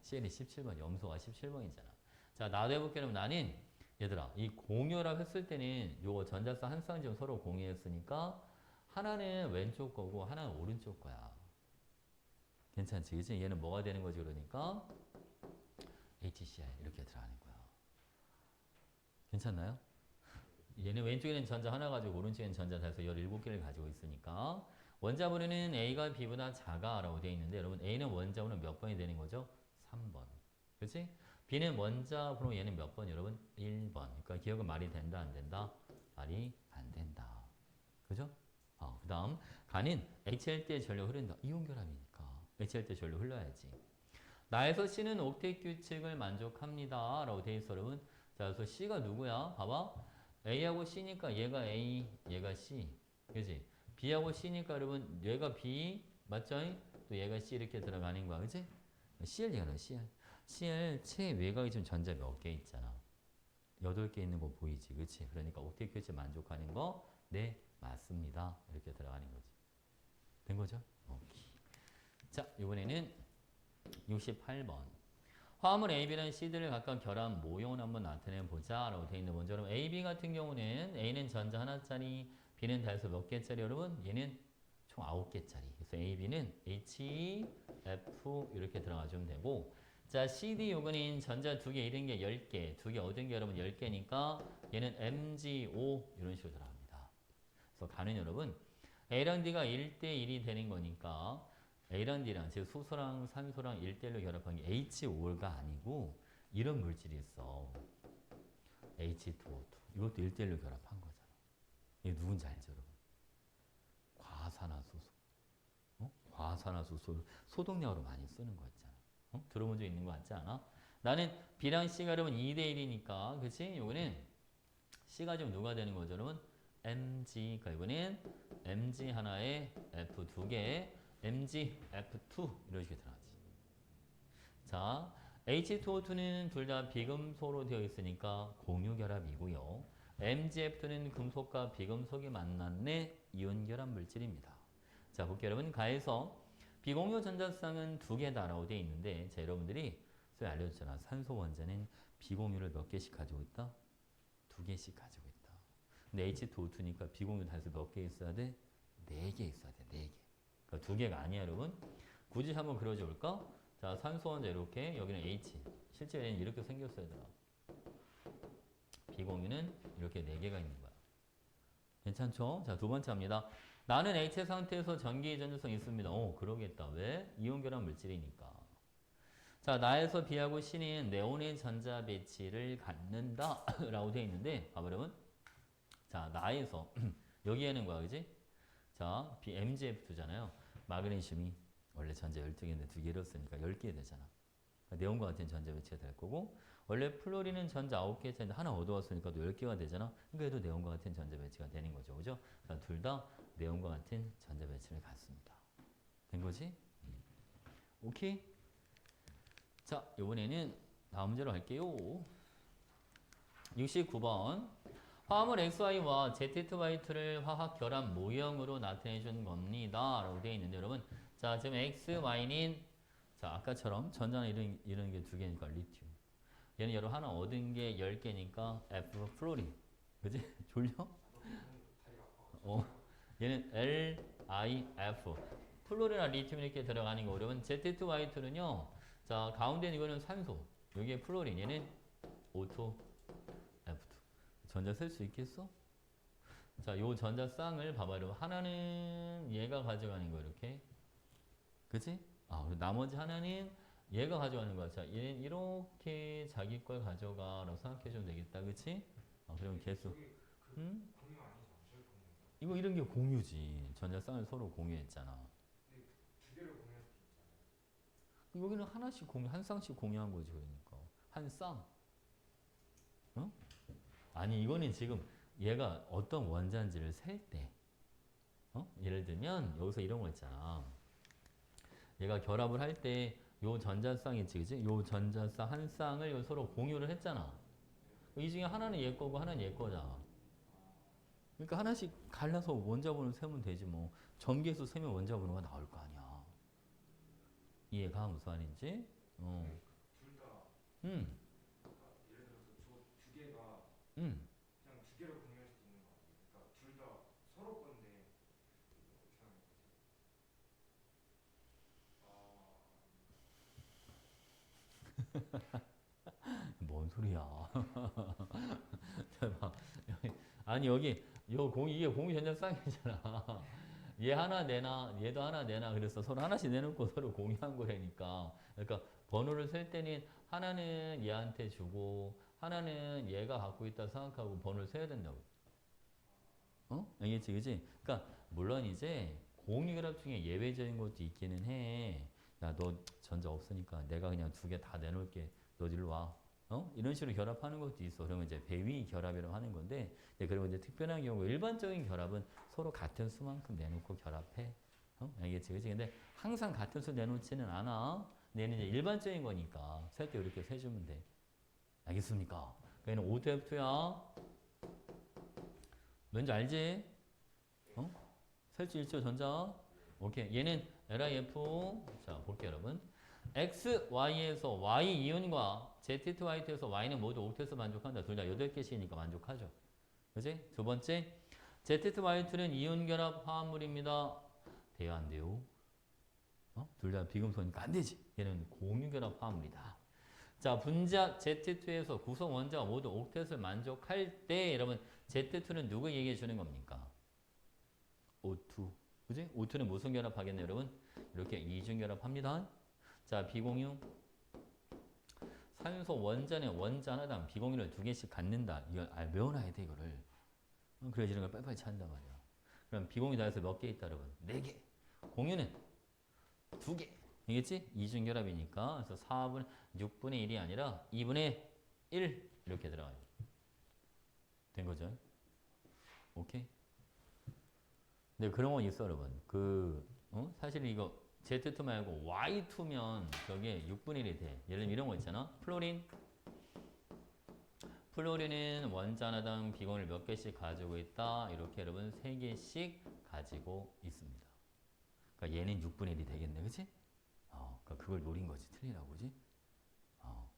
Speaker 1: CL이 17번. 염소가 17번이잖아. 자, 나도 해볼게. 그럼 나는 얘들아, 이 공유라고 했을 때는 요거 전자쌍 한 쌍좀 서로 공유했으니까 하나는 왼쪽 거고 하나는 오른쪽 거야. 괜찮지? 그치? 얘는 뭐가 되는 거지? 그러니까 HCl 이렇게 들어가는 거야. 괜찮나요? 얘는 왼쪽에는 전자 하나 가지고 오른쪽에는 전자 다 해서 17개를 가지고 있으니까 원자번호는 A가 B보다 작아라고 되어 있는데 여러분 A는 원자번호 몇 번이 되는 거죠? 3번. 그렇지? B는 원자번호 얘는 몇 번? 여러분 1번. 그러니까 기억은 말이 된다 안 된다? 말이 안 된다. 그죠? 그 다음 간은 HL 때 전류 흐른다. 이온결합이니까 HL 때 전류 흘러야지. 나에서 C는 옥텟 규칙을 만족합니다 라고 되어 있어 여러분. 자, 그래서 C가 누구야? 봐봐. A하고 C니까 얘가 A, 얘가 C. 그지? B하고 C니까 여러분 얘가 B, 맞죠? 또 얘가 C 이렇게 들어가는 거야. 그지? CL 얘가 CL. CL 최외곽이 좀 전자 몇 개 있잖아. 8개 있는 거 보이지? 그치? 그러니까 옥텟 규칙 만족하는 거 네, 맞습니다. 이렇게 들어가는 거지. 된 거죠? 오케이. 자, 이번에는 68번. 화합물 AB랑 C들을 각각 결합 모형을 한번 나타내 보자 라고 되어 있는 먼저 여러분 AB 같은 경우는 A는 전자 하나짜리, B는 다해서 몇 개짜리 여러분? 얘는 총 9개짜리. 그래서 AB는 HE, F 이렇게 들어가주면 되고 자, CD 요거는 전자 2개 잃은 게 10개, 2개 얻은 게 여러분 10개니까 얘는 MgO 이런 식으로 들어갑니다. 그래서 가는 여러분 A랑 D가 1대1이 되는 거니까 A랑 D랑 즉 수소랑 산소랑 1대1로 결합한 게 HO가 아니고 이런 물질이 있어. H2O2. 이것도 1대1로 결합한 거잖아. 이게 누군지 알죠, 여러분? 과산화수소. 과산화수소 소독약으로 많이 쓰는 거 있잖아. 들어본 적 있는 거 같지 않아? 나는 B랑 C가 여러분 2대1이니까 그치? 요거는 C가 지금 누가 되는 거죠, 여러분? Mg. 그러니까 이번엔 Mg 하나에 F 두 개, Mg F2 이런 식으로 들어가지. 자, H2O2는 둘 다 비금소로 되어 있으니까 공유결합이고요. MgF2는 금속과 비금속이 만났네 이온결합 물질입니다. 자, 볼게요. 여러분 가에서 비공유 전자쌍은 두 개다라고 되어 있는데 자, 여러분들이 소위 알려줬잖아. 산소 원자는 비공유를 몇 개씩 가지고 있다? 두 개씩 가지고 있다. 근데 H2O2니까 비공유 단수 몇 개 있어야 돼? 네 개 있어야 돼. 네 개. 그러니까 두 개가 아니야, 여러분. 굳이 한번 그려줘 볼까? 자, 산소 원자 이렇게, 여기는 H. 실제 얘는 이렇게 생겼어야 되나? 비공유는 이렇게 네 개가 있는 거야. 괜찮죠? 자, 두 번째 합니다. 나는 H의 상태에서 전기 전주성이 있습니다. 오, 그러겠다. 왜? 이온결합 물질이니까. 자, 나에서 B하고 C는 네온의 전자 배치를 갖는다 라고 되어 있는데 봐봐 여러분. 자, 나에서 여기에는 뭐야, 그지? 자, MgF2잖아요. 마그네슘이 원래 전자 12개인데 2개 잃었으니까 10개 되잖아. 그러니까 네온과 같은 전자 배치가 될 거고 원래 플로린은 전자 9개인데 하나 얻어왔으니까 또 10개가 되잖아. 그러니까 얘도 네온과 같은 전자 배치가 되는 거죠. 그죠? 둘 다 네온과 같은 전자 배치를 갖습니다. 된 거지? 오케이? 자, 이번에는 다음 문제로 갈게요. 69번. 화합물 XY와 Z2Y2를 화학 결합 모형으로 나타내 준 겁니다. 라고 되어 있는데 여러분. 자, 지금 X, Y는 자, 아까처럼 전자는 이런 게 두 개니까 리튬. 얘는 여러분 하나 얻은 게 10개니까 F 플로린. 그지? 졸려? 얘는 L, I, F. 플로린이나 리튬 이렇게 들어가는 거. 그러면 Z2Y2는요. 자, 가운데 이거는 산소. 여기에 플로린. 얘는 O2, F2. 전자 쓸 수 있겠어? 자, 요 전자 쌍을 봐봐. 여러분. 하나는 얘가 가져가는 거 이렇게. 그치? 아, 그리고 나머지 하나는 얘가 가져가는 거야. 자, 얘는 이렇게 자기 걸 가져가라고 생각해 주면 되겠다. 그치? 아, 그러면 개수.
Speaker 3: 공유 아니죠? 저희 공유.
Speaker 1: 이거 이런 게 공유지. 전자 쌍을 서로 공유했잖아.
Speaker 3: 근데 두 개를 공유할 수도 있잖아요.
Speaker 1: 여기는 하나씩 공유, 한 쌍씩 공유한 거지, 그러니까. 한 쌍. 어? 아니, 이거는 지금 얘가 어떤 원자인지를 셀 때, 어? 예를 들면, 여기서 이런 거 있잖아. 얘가 결합을 할 때, 요 전자쌍이 있지, 그지? 요 전자쌍 한 쌍을 서로 공유를 했잖아. 이 중에 하나는 얘 거고, 하나는 얘 거잖아. 그러니까 하나씩 갈라서 원자번호 세면 되지, 뭐. 전기에서 세면 원자번호가 나올 거 아니야. 이해가 무슨 말인지? 어.
Speaker 3: 둘 다
Speaker 1: 음.
Speaker 3: 예를 들어서 저 두 개가
Speaker 1: 음.
Speaker 3: 그냥 두 개를 공유할 수도 있는 거 아니에요? 그러니까 둘 다 서로 건데 어떻게 하는 거지?
Speaker 1: 뭔 소리야? 봐. 아니 여기 이게 공유 전자 쌍이잖아. 얘 하나 내나 얘도 하나 내나 그래서 서로 하나씩 내놓고 서로 공유한 거라니까. 그러니까 번호를 셀 때는 하나는 얘한테 주고 하나는 얘가 갖고 있다 생각하고 번호를 세야 된다고. 어? 알겠지, 그지? 그러니까 물론 이제 공유 결합 중에 예외적인 것도 있기는 해. 야, 너 전자 없으니까 내가 그냥 두 개 다 내놓을게. 너 일로 와. 어? 이런 식으로 결합하는 것도 있어. 그러면 이제 배위 결합이라고 하는 건데, 그리고 이제 특별한 경우, 일반적인 결합은 서로 같은 수만큼 내놓고 결합해. 어? 알겠지, 그지? 근데 항상 같은 수 내놓지는 않아. 근데 얘는 이제 일반적인 거니까 셀 때 이렇게 세주면 돼. 알겠습니까? 얘는 O2F2야. 뭔지 알지? 어? 셀수 있죠, 전자? 오케이. 얘는 LIF. 자, 볼게요, 여러분. X, Y에서 Y 이온과 Z2Y2에서 Y는 모두 옥텟스 만족한다. 둘 다 8개씩이니까 만족하죠. 그지? 두 번째, Z2Y2는 이온 결합 화합물입니다. 돼요, 안 돼요? 어? 둘 다 비금속이니까 안 되지. 얘는 공유 결합 화합물이다. 자, 분자 Z2에서 구성 원자가 모두 옥텟을 만족할 때 여러분 Z2는 누구 얘기해 주는 겁니까? O2. 그지? O2는 무슨 결합하겠네요, 여러분? 이렇게 이중 결합합니다. 자, 비공유. 산소 원자는 원자 하나당 비공유를 2개씩 갖는다. 이걸 외워놔야 돼, 이거를. 그래야지 이런 걸 빨리빨리 찾는단 말이야. 그럼 비공유 다 해서 몇 개 있다, 여러분? 4개. 공유는 2개. 알겠지? 이중 결합이니까. 그래서 4분, 6분의 1이 아니라 2분의 1 이렇게 들어가요. 된 거죠? 오케이? 근데 그런 건 있어, 여러분. 사실 이거 Z2 말고 Y2면 저게 6분의 1이 돼. 예를 들면 이런 거 있잖아. 플로린은 원자 하나당 비공을 몇 개씩 가지고 있다. 이렇게 여러분 3개씩 가지고 있습니다. 그러니까 얘는 6분의 1이 되겠네. 그치? 그러니까 그걸 노린 거지. 틀리라고, 그지?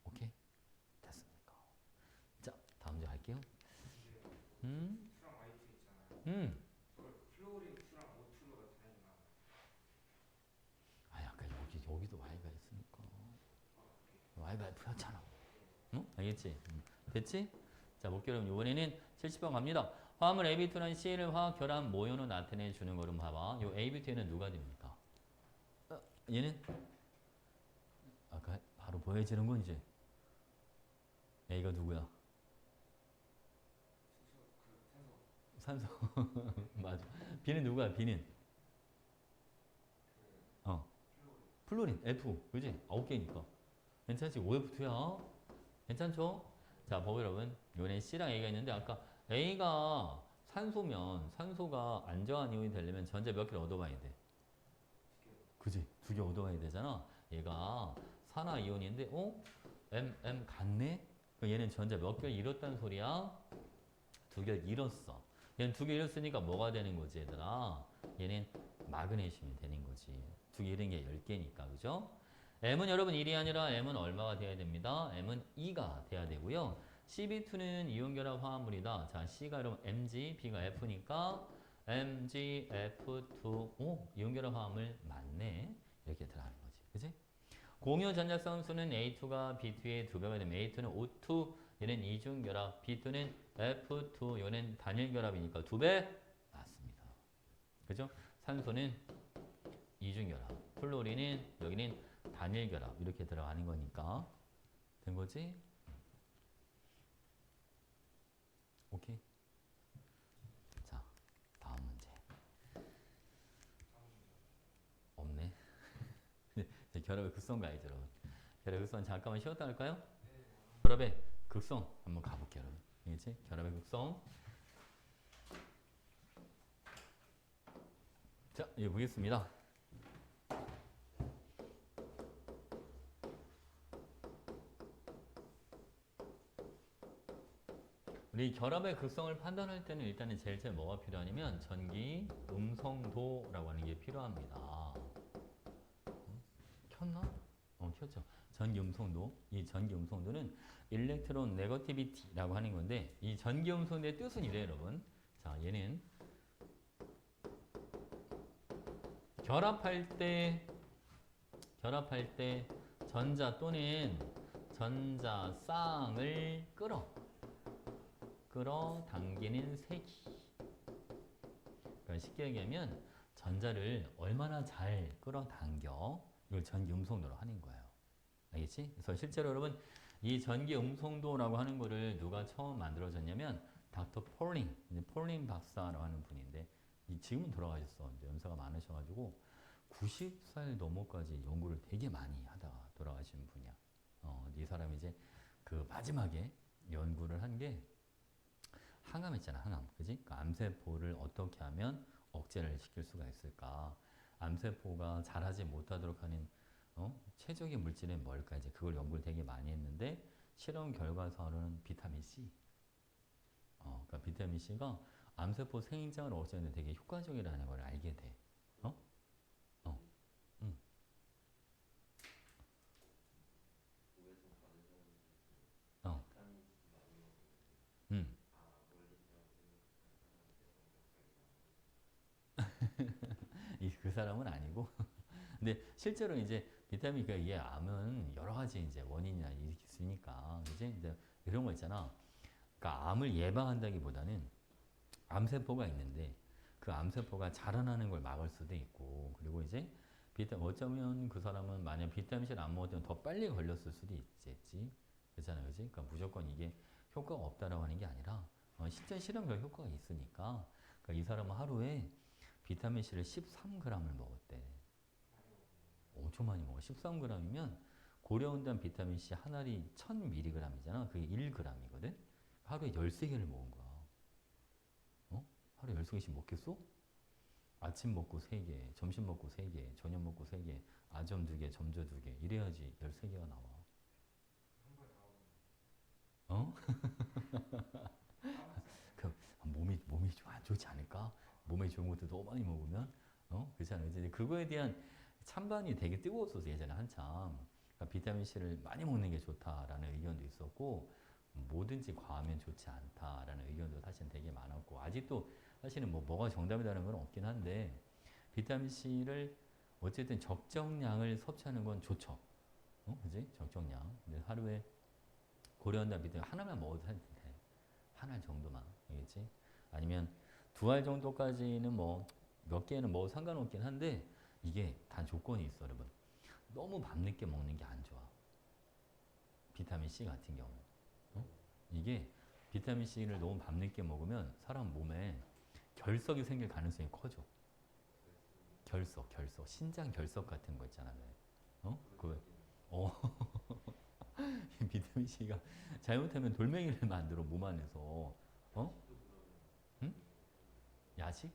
Speaker 1: 오케이? 됐습니까? 자, 다음 주 할게요. 음?
Speaker 3: T랑 Y2 있잖아요. 그걸 플로린 T랑 O2로 나타내면
Speaker 1: 아까 여기도 Y가 있으니까. Y가 F였잖아. 응? 알겠지? 됐지? 자, 볼게요. 여러분, 이번에는 70번 갑니다. 화합물 AB2는 C를 화학 결합 모형으로 나타내 주는 거를 봐봐. 요 AB2는 누가 됩니까? 얘는? 아까 바로 보여지는 건 이제 A가 누구야? 산소. 맞아. B는 누구야? B는? 플로린 F. 그지? 9개니까. 괜찮지? OF2야. 괜찮죠? 자, 봐봐 여러분. 요번엔 C랑 A가 있는데 아까 A가 산소면 산소가 안정한 이온이 되려면 전자 몇 개를 얻어가야 돼? 그지? 2개 얻어가야 되잖아. 얘가 산화 이온인데 M 같네? 그럼 얘는 전자 몇 개를 잃었다는 소리야? 2개를 잃었어. 얘는 2개 잃었으니까 뭐가 되는 거지 얘들아? 얘는 마그네슘이 되는 거지. 2개 잃은 게 10개니까. 그죠? M은 여러분 1이 아니라 M은 얼마가 돼야 됩니다. M은 2가 돼야 되고요. CB2는 이온결합 화합물이다. 자, C가 여러분 Mg, B가 F니까 MgF2. 이온결합 화합물 맞네. 이렇게 들어가는 거지. 그치? 공유 전자성수는 A2가 B2의 2배가 되면 A2는 O2, 얘는 이중결합, B2는 F2, 얘는 단일결합이니까 2배 맞습니다. 그죠? 산소는 이중결합, 플로린은 여기는 단일결합 이렇게 들어가는 거니까 된 거지? 오케이? 자, 다음 문제. 없네. 결합의 극성 가야죠, 여러분. 결합의 극성 잠깐만 쉬었다 할까요? 결합의 극성 한번 가볼게요, 여러분. 알겠지? 결합의 극성. 자, 이거 보겠습니다. 우리 결합의 극성을 판단할 때는 일단은 제일 뭐가 필요하냐면 전기 음성도라고 하는 게 필요합니다. 켰나? 켰죠. 전기 음성도. 이 전기 음성도는 일렉트론 네거티비티라고 하는 건데 이 전기 음성도의 뜻은 이래요, 여러분. 자, 얘는 결합할 때 전자 또는 전자쌍을 끌어당기는 세기. 그러니까 쉽게 얘기하면 전자를 얼마나 잘 끌어당겨 이걸 전기 음성도로 하는 거예요. 알겠지? 그래서 실제로 여러분 이 전기 음성도라고 하는 거를 누가 처음 만들어졌냐면 닥터 폴링 박사라고 하는 분인데 지금은 돌아가셨어. 이제 연세가 많으셔가지고 90살 넘어까지 연구를 되게 많이 하다가 돌아가신 분이야. 이 사람이 이제 그 마지막에 연구를 한 게 항암 있잖아, 항암. 그지? 그 암세포를 어떻게 하면 억제를 시킬 수가 있을까? 암세포가 자라지 못하도록 하는 최적의 물질은 뭘까? 이제 그걸 연구를 되게 많이 했는데 실험 결과서는 비타민 C. 그러니까 비타민 C가 암세포 생장을 억제하는 데 되게 효과적이라는 걸 알게 돼. 응.
Speaker 2: 우에서 받으셨는데
Speaker 1: 어.
Speaker 2: 비타민 C 많이 먹으면
Speaker 1: 응.
Speaker 2: 멀리서 생각한 사람한테
Speaker 1: 그 사람은 아니고. 근데 실제로 이제 비타민 그러니까 이게 암은 여러 가지 이제 원인이나 있으니까 이제 이런 거 있잖아. 그러니까 암을 예방한다기보다는 암세포가 있는데 그 암세포가 자라나는 걸 막을 수도 있고 그리고 이제 어쩌면 그 사람은 만약 비타민C를 안 먹었다면 더 빨리 걸렸을 수도 있겠지. 그렇잖아요. 그지? 그러니까 무조건 이게 효과가 없다라고 하는 게 아니라 실제 실험 결과 효과가 있으니까 그러니까 이 사람은 하루에 비타민C를 13g을 먹었대. 엄청 많이 먹어. 13g이면 고려온단 비타민C 한 알이 1000mg이잖아. 그게 1g이거든. 하루에 13개를 먹은 거야. 결석이식 먹겠어? 아침 먹고 3개, 점심 먹고 3개, 저녁 먹고 3개, 아점 2개, 점저 2개 이래야지 13개가 나와.
Speaker 3: 한 번에 다 오네.
Speaker 1: 어? 그 몸이 좀 안 좋지 않을까? 몸에 좋은 것도 너무 많이 먹으면 그렇잖아요. 이제 그거에 대한 찬반이 되게 뜨거웠어서 예전에 한참 그러니까 비타민 C를 많이 먹는 게 좋다라는 의견도 있었고 뭐든지 과하면 좋지 않다라는 의견도 사실 되게 많았고 아직도 사실은 뭐가 정답이라는 건 없긴 한데 비타민 C를 어쨌든 적정량을 섭취하는 건 좋죠. 그지? 적정량. 근데 하루에 고려한다 비타민 하나만 먹어도 돼. 한 알 정도만. 알겠지? 아니면 2알 정도까지는 뭐 몇 개는 먹어도 상관없긴 한데 이게 단 조건이 있어, 여러분. 너무 밤늦게 먹는 게 안 좋아. 비타민 C 같은 경우. 이게 비타민 C를 너무 밤늦게 먹으면 사람 몸에 결석이 생길 가능성이 커져. 결석. 신장 결석 같은 거 있잖아. 비타민 C가 잘못하면 돌멩이를 만들어 몸 안에서. 응? 야식?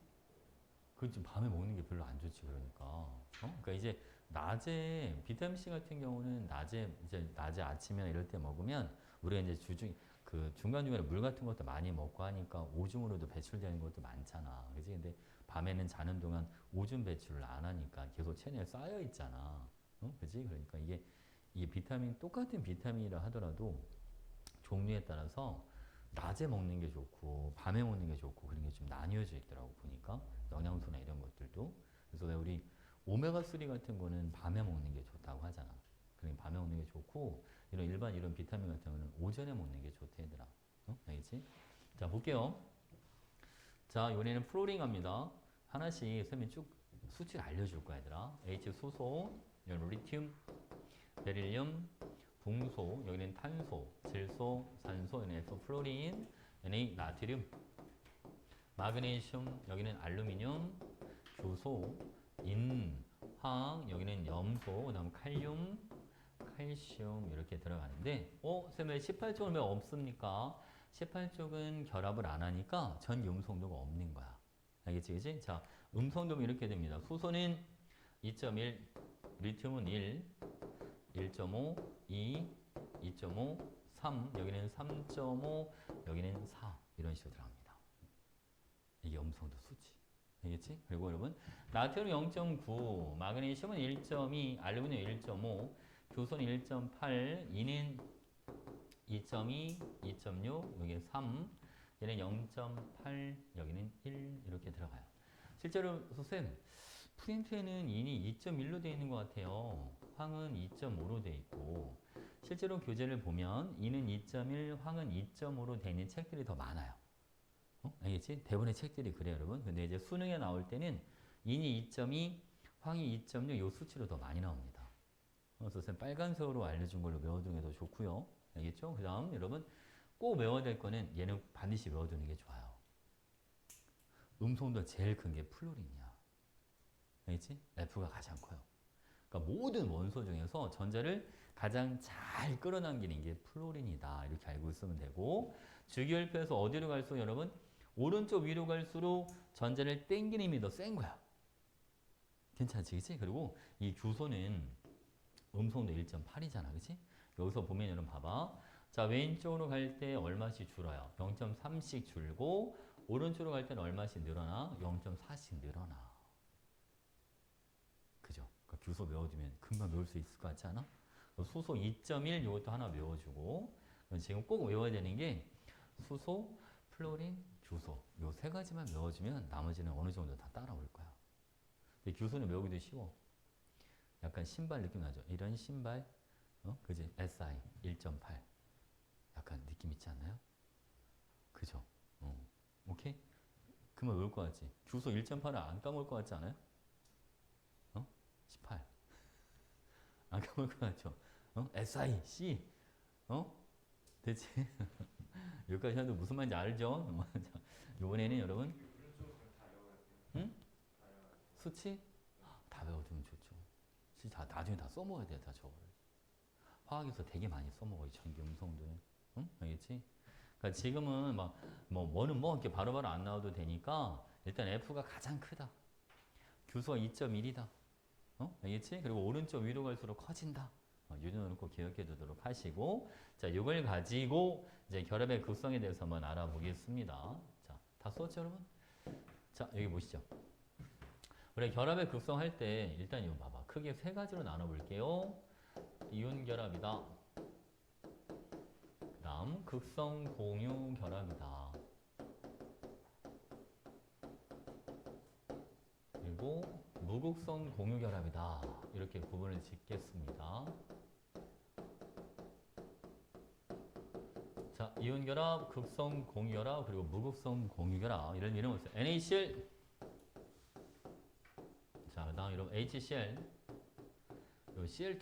Speaker 1: 그 좀 밤에 먹는 게 별로 안 좋지 그러니까. 그러니까 이제 낮에 비타민 C 같은 경우는 낮에 아침이나 이럴 때 먹으면 우리가 이제 그 중간중간에 물 같은 것도 많이 먹고 하니까 오줌으로도 배출되는 것도 많잖아. 그지? 근데 밤에는 자는 동안 오줌 배출을 안 하니까 계속 체내에 쌓여 있잖아. 그지? 그러니까 이게 똑같은 비타민이라 하더라도 종류에 따라서 낮에 먹는 게 좋고 밤에 먹는 게 좋고 그런 게 좀 나뉘어져 있더라고 보니까 영양소나 이런 것들도. 그래서 왜 우리 오메가3 같은 거는 밤에 먹는 게 좋다고 하잖아. 그러니까 밤에 먹는 게 좋고 이런 비타민 같은 거는 오전에 먹는 게 좋대 얘들아. 알겠지? 자 볼게요. 자 요번에는 플로링 갑니다. 하나씩 선생님이 쭉 수치를 알려줄 거야 얘들아. H 수소, 리튬, 베릴륨, 붕소, 여기는 탄소, 질소, 산소, 여기는 F 플로린, Na 나트륨, 마그네슘, 여기는 알루미늄, 교소, 인, 황, 여기는 염소, 그 다음 칼륨, 칼슘 이렇게 들어가는데 쌤왜 18쪽은 왜 없습니까? 18쪽은 결합을 안 하니까 전기 음성도가 없는 거야. 알겠지? 그치? 자, 음성도는 이렇게 됩니다. 수소는 2.1, 리튬은 1, 1.5, 2, 2.5, 3, 여기는 3.5, 여기는 4 이런 식으로 들어갑니다. 이게 음성도 수치. 알겠지? 그리고 여러분 나트륨 0.9, 마그네슘은 1.2, 알루미늄 1.5, 교소는 1.8, 이는 2.2, 2.6, 여기는 3, 얘는 0.8, 여기는 1 이렇게 들어가요. 실제로 쌤 프린트에는 인이 2.1로 되어 있는 것 같아요. 황은 2.5로 되어 있고 실제로 교재를 보면 인은 2.1, 황은 2.5로 되어 있는 책들이 더 많아요. 알겠지? 대부분의 책들이 그래요, 여러분. 근데 이제 수능에 나올 때는 인이 2.2, 황이 2.6 요 수치로 더 많이 나옵니다. 그래서 쌤 빨간색으로 알려준 걸로 외워두는 게 더 좋고요. 알겠죠? 그 다음 여러분 꼭 외워야 될 거는 얘는 반드시 외워두는 게 좋아요. 음성도 제일 큰 게 플로린이야. 알겠지? F가 가장 커요. 그러니까 모든 원소 중에서 전자를 가장 잘 끌어당기는 게 플로린이다. 이렇게 알고 있으면 되고 주기율표에서 어디로 갈수록 여러분 오른쪽 위로 갈수록 전자를 땡기는 힘이 더 센 거야. 괜찮지, 그치? 그리고 이 규소는 음성도 1.8이잖아, 그치? 여기서 보면 여러분 봐봐. 자, 왼쪽으로 갈 때 얼마씩 줄어요? 0.3씩 줄고 오른쪽으로 갈 때는 얼마씩 늘어나? 0.4씩 늘어나. 그죠? 그러니까 규소 외워두면 금방 외울 수 있을 것 같지 않아? 수소 2.1 이것도 하나 외워주고 지금 꼭 외워야 되는 게 수소, 플로린, 규소 요 세 가지만 외워주면 나머지는 어느 정도 다 따라올 거야. 근데 규소는 외우기도 쉬워. 약간 신발 느낌 나죠? 이런 신발, 그지? SI 1.8 약간 느낌 있지 않나요? 그죠? 오케이? 그만 외울 것 같지? 규소 1.8을 안 까먹을 것 같지 않아요? 18 안 까먹을 것 같죠? SI, C 대체 여기까지 하는데 무슨 말인지 알죠? 이번에는 여러분 응? 수치? 다 외워두면 좋죠. 진짜 나중에 다 써먹어야 돼, 다 저거를. 화학에서 되게 많이 써먹어, 이 전기 음성도는. 응? 알겠지? 그러니까 지금은 뭐는 이렇게 바로바로 안 나와도 되니까 일단 F가 가장 크다. 규수가 2.1이다. 알겠지? 그리고 오른쪽 위로 갈수록 커진다. 이 정도는 꼭 기억해 두도록 하시고, 자, 이걸 가지고 이제 결합의 극성에 대해서 한번 알아보겠습니다. 자, 다 썼죠, 여러분? 자, 여기 보시죠. 우리 결합의 극성 할 때 일단 이거 봐봐. 크게 세 가지로 나눠볼게요. 이온 결합이다. 그 다음 극성 공유 결합이다. 그리고 무극성 공유 결합이다. 이렇게 구분을 짓겠습니다. 자, 이온 결합, 극성 공유 결합, 그리고 무극성 공유 결합 이런 이름을 써요. NaCl. 자, 그다음 여러분 HCl, 그리고 Cl2.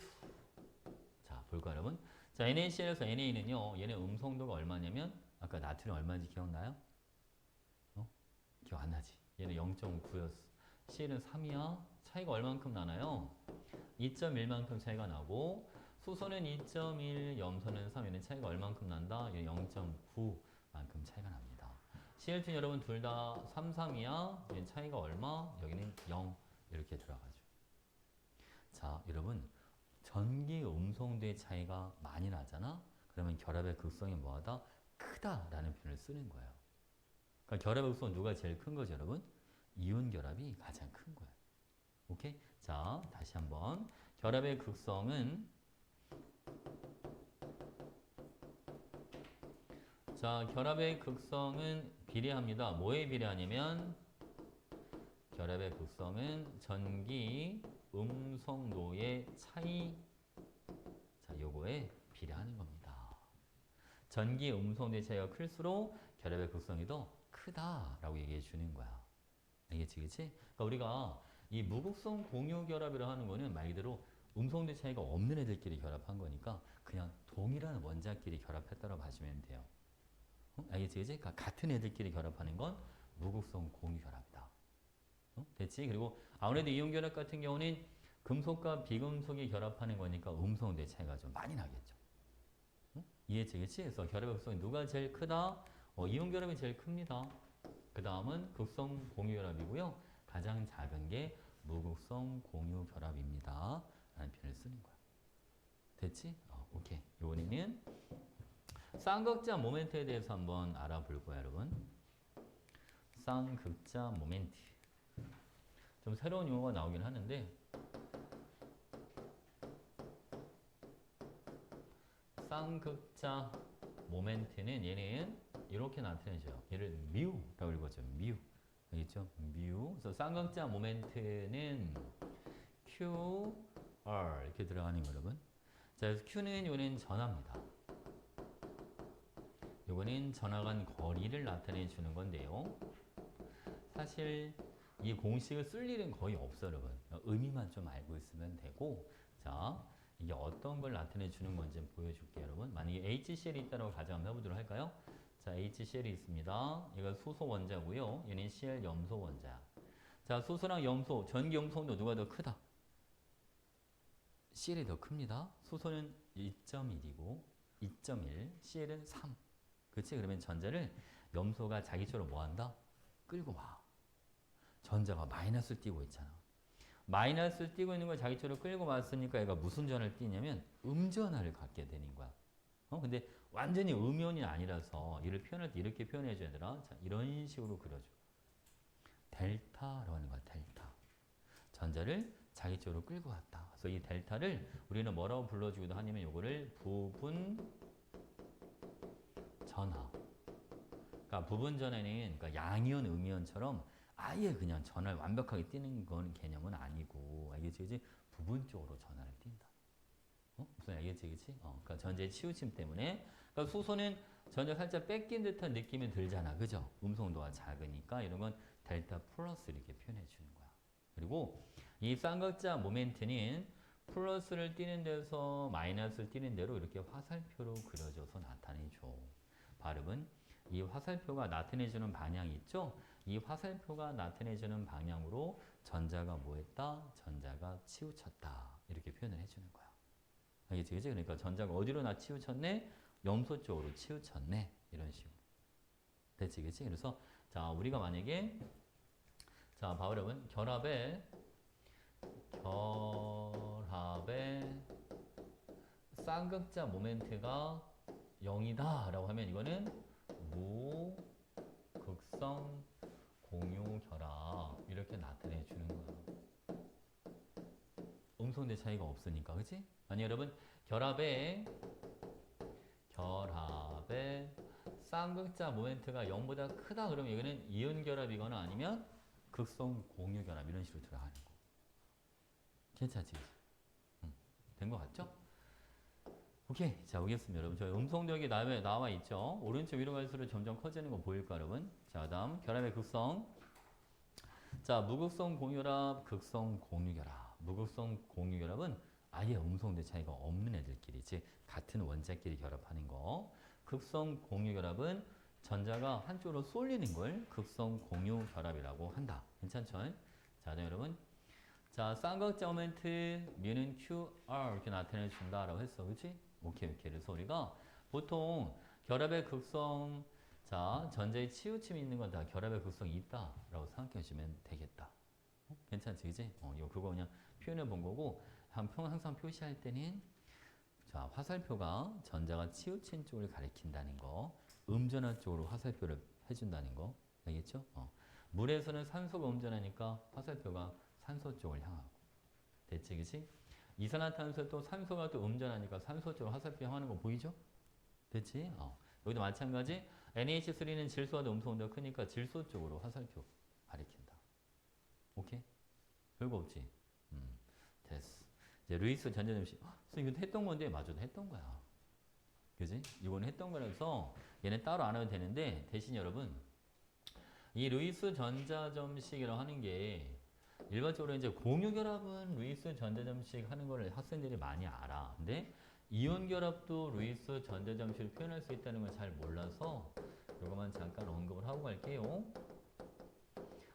Speaker 1: 자, 볼까요, 여러분? 자, NaCl에서 Na는요, 얘네 음성도가 얼마냐면 아까 나트륨 얼마인지 기억나요? 기억 안 나지? 얘는 0.9였어. Cl은 3이야. 차이가 얼만큼 나나요? 2.1만큼 차이가 나고, 수소는 2.1, 염소는 3, 얘는 차이가 얼만큼 난다? 얘는 0.9만큼 차이가 납니다. Cl2는 여러분 둘 다 3, 3이야. 얘는 차이가 얼마? 여기는 0 이렇게 들어가죠. 자, 여러분 전기 음성도의 차이가 많이 나잖아? 그러면 결합의 극성이 뭐하다? 크다라는 표현을 쓰는 거예요. 그러니까 결합의 극성은 누가 제일 큰 거죠, 여러분? 이온 결합이 가장 큰 거예요. 오케이? 자, 다시 한번. 결합의 극성은 비례합니다. 뭐에 비례하냐면 결합의 극성은 전기 음성도의 차이, 자, 요거에 비례하는 겁니다. 전기 음성도의 차이가 클수록 결합의 극성이 더 크다라고 얘기해 주는 거야. 알겠지, 그치? 그러니까 우리가 이 무극성 공유 결합이라 하는 거는 말 그대로 음성도 차이가 없는 애들끼리 결합한 거니까 그냥 동일한 원자끼리 결합했다고 봐주면 돼요. 알겠지, 그치? 그러니까 같은 애들끼리 결합하는 건 무극성 공유 결합이다. 됐지? 그리고 아무래도 이온 결합 같은 경우는 금속과 비금속이 결합하는 거니까 음성도의 차이가 좀 많이 나겠죠. 이해했지, 그치? 그래서 결합의 극성이 누가 제일 크다? 이온 결합이 제일 큽니다. 그 다음은 극성 공유 결합이고요. 가장 작은 게 무극성 공유 결합입니다. 라는 표현을 쓰는 거야. 됐지? 오케이. 이번에는 쌍극자 모멘트에 대해서 한번 알아볼 거야, 여러분. 쌍극자 모멘트. 좀 새로운 용어가 나오긴 하는데, 쌍극자 모멘트는 얘는 이렇게 나타내죠. 얘를 뮤라고 읽어죠. 뮤. 알겠죠? 뮤. 그래서 쌍극자 모멘트는 Q, R 이렇게 들어가는 거, 여러분. 자, 그래서 Q는 요는 전하입니다. 요거는 전하 간 거리를 나타내 주는 건데요. 사실 이 공식을 쓸 일은 거의 없어요, 여러분. 의미만 좀 알고 있으면 되고, 자, 이게 어떤 걸 나타내 주는 건지 보여줄게요, 여러분. 만약에 HCl이 있다고 가정하면 해보도록 할까요? 자, HCl이 있습니다. 이건 수소 원자고요. 얘는 Cl 염소 원자. 자, 수소랑 염소, 전기 음성도 누가 더 크다? Cl이 더 큽니다. 수소는 2.1이고 2.1, Cl은 3. 그렇지? 그러면 전자를 염소가 자기처럼 뭐 한다? 끌고 와. 전자가 마이너스를 띄고 있잖아. 마이너스를 띄고 있는 걸 자기처럼 끌고 왔으니까 얘가 무슨 전하를 띄냐면 음전하를 갖게 되는 거야. 근데 완전히 음연이 아니라서 이를 표현할 때 이렇게 표현해줘야 되나? 자, 이런 식으로 그려줘. 델타라고 하는 거야, 델타. 전자를 자기 쪽으로 끌고 왔다. 그래서 이 델타를 우리는 뭐라고 불러주기도 하냐면 요거를 부분 전하. 그러니까 부분 전하는 그러니까 양이온, 음이온처럼 아예 그냥 전하를 완벽하게 띄는 건 개념은 아니고, 알겠지, 그치? 부분적으로 전하를 띈다. 무슨 알겠지, 그치? 그러니까 전자의 치우침 때문에. 그러니까 수소는 전자 살짝 뺏긴 듯한 느낌이 들잖아, 그죠? 음성도가 작으니까 이런 건 델타 플러스 이렇게 표현해 주는 거야. 그리고 이 쌍극자 모멘트는 플러스를 띄는 데서 마이너스를 띄는 대로 이렇게 화살표로 그려져서 나타내줘. 발음은 이 화살표가 나타내주는 방향이 있죠? 이 화살표가 나타내주는 방향으로 전자가 뭐했다? 전자가 치우쳤다. 이렇게 표현을 해주는 거야. 알겠지, 그치? 그러니까 전자가 어디로 나 치우쳤네? 염소 쪽으로 치우쳤네. 이런 식으로. 됐지, 그치? 그래서 자, 우리가 만약에 자, 봐 여러분. 결합의 쌍극자 모멘트가 0이다 라고 하면 이거는 무극성 공유 결합 이렇게 나타내 주는 거야. 음성대 차이가 없으니까, 그치? 아니 여러분, 결합의 쌍극자 모멘트가 0보다 크다 그러면 이거는 이온 결합이거나 아니면 극성 공유 결합 이런 식으로 들어가는 거. 괜찮지? 된 거 같죠? 오케이. 자, 보겠습니다, 여러분. 저희 음성력이 나와 있죠? 오른쪽 위로 갈수록 점점 커지는 거 보일까, 여러분? 자, 다음 결합의 극성. 자, 무극성 공유결합, 극성 공유결합. 무극성 공유결합은 아예 음성대 차이가 없는 애들끼리, 즉 같은 원자끼리 결합하는 거. 극성 공유결합은 전자가 한쪽으로 쏠리는 걸 극성 공유결합이라고 한다. 괜찮죠? 자, 네, 여러분. 자, 쌍극자 모멘트 μ는 QR 이렇게 나타내 준다라고 했어. 그치? 오케이. 그래서 우리가 보통 결합의 극성, 자, 전자의 치우침이 있는 건 다 결합의 극성이 있다라고 생각해 주시면 되겠다. 괜찮지? 그치? 이거 그거 그냥 표현해 본 거고, 항상 표시할 때는 자, 화살표가 전자가 치우친 쪽을 가리킨다는 거, 음전한 쪽으로 화살표를 해준다는 거, 알겠죠? 물에서는 산소가 음전하니까 화살표가 산소 쪽을 향하고. 됐지, 그치? 이산화탄소도 산소가 또 음전하니까 산소 쪽으로 화살표 향하는 거 보이죠? 됐지? 여기도 마찬가지. NH3는 질소가 더 음소 온도가 크니까 질소 쪽으로 화살표 가리킨다. 오케이? 별거 없지? 됐어. 이제 루이스 전자점식. 선생님 이거 했던 건데, 맞아도 했던 거야. 그지? 이거는 했던 거라서 얘는 따로 안 해도 되는데, 대신 여러분, 이 루이스 전자점식이라고 하는 게 일반적으로 이제 공유결합은 루이스 전자점식 하는 거를 학생들이 많이 알아. 근데 이온결합도 루이스 전자점식을 표현할 수 있다는 걸 잘 몰라서 이거만 잠깐 언급을 하고 갈게요.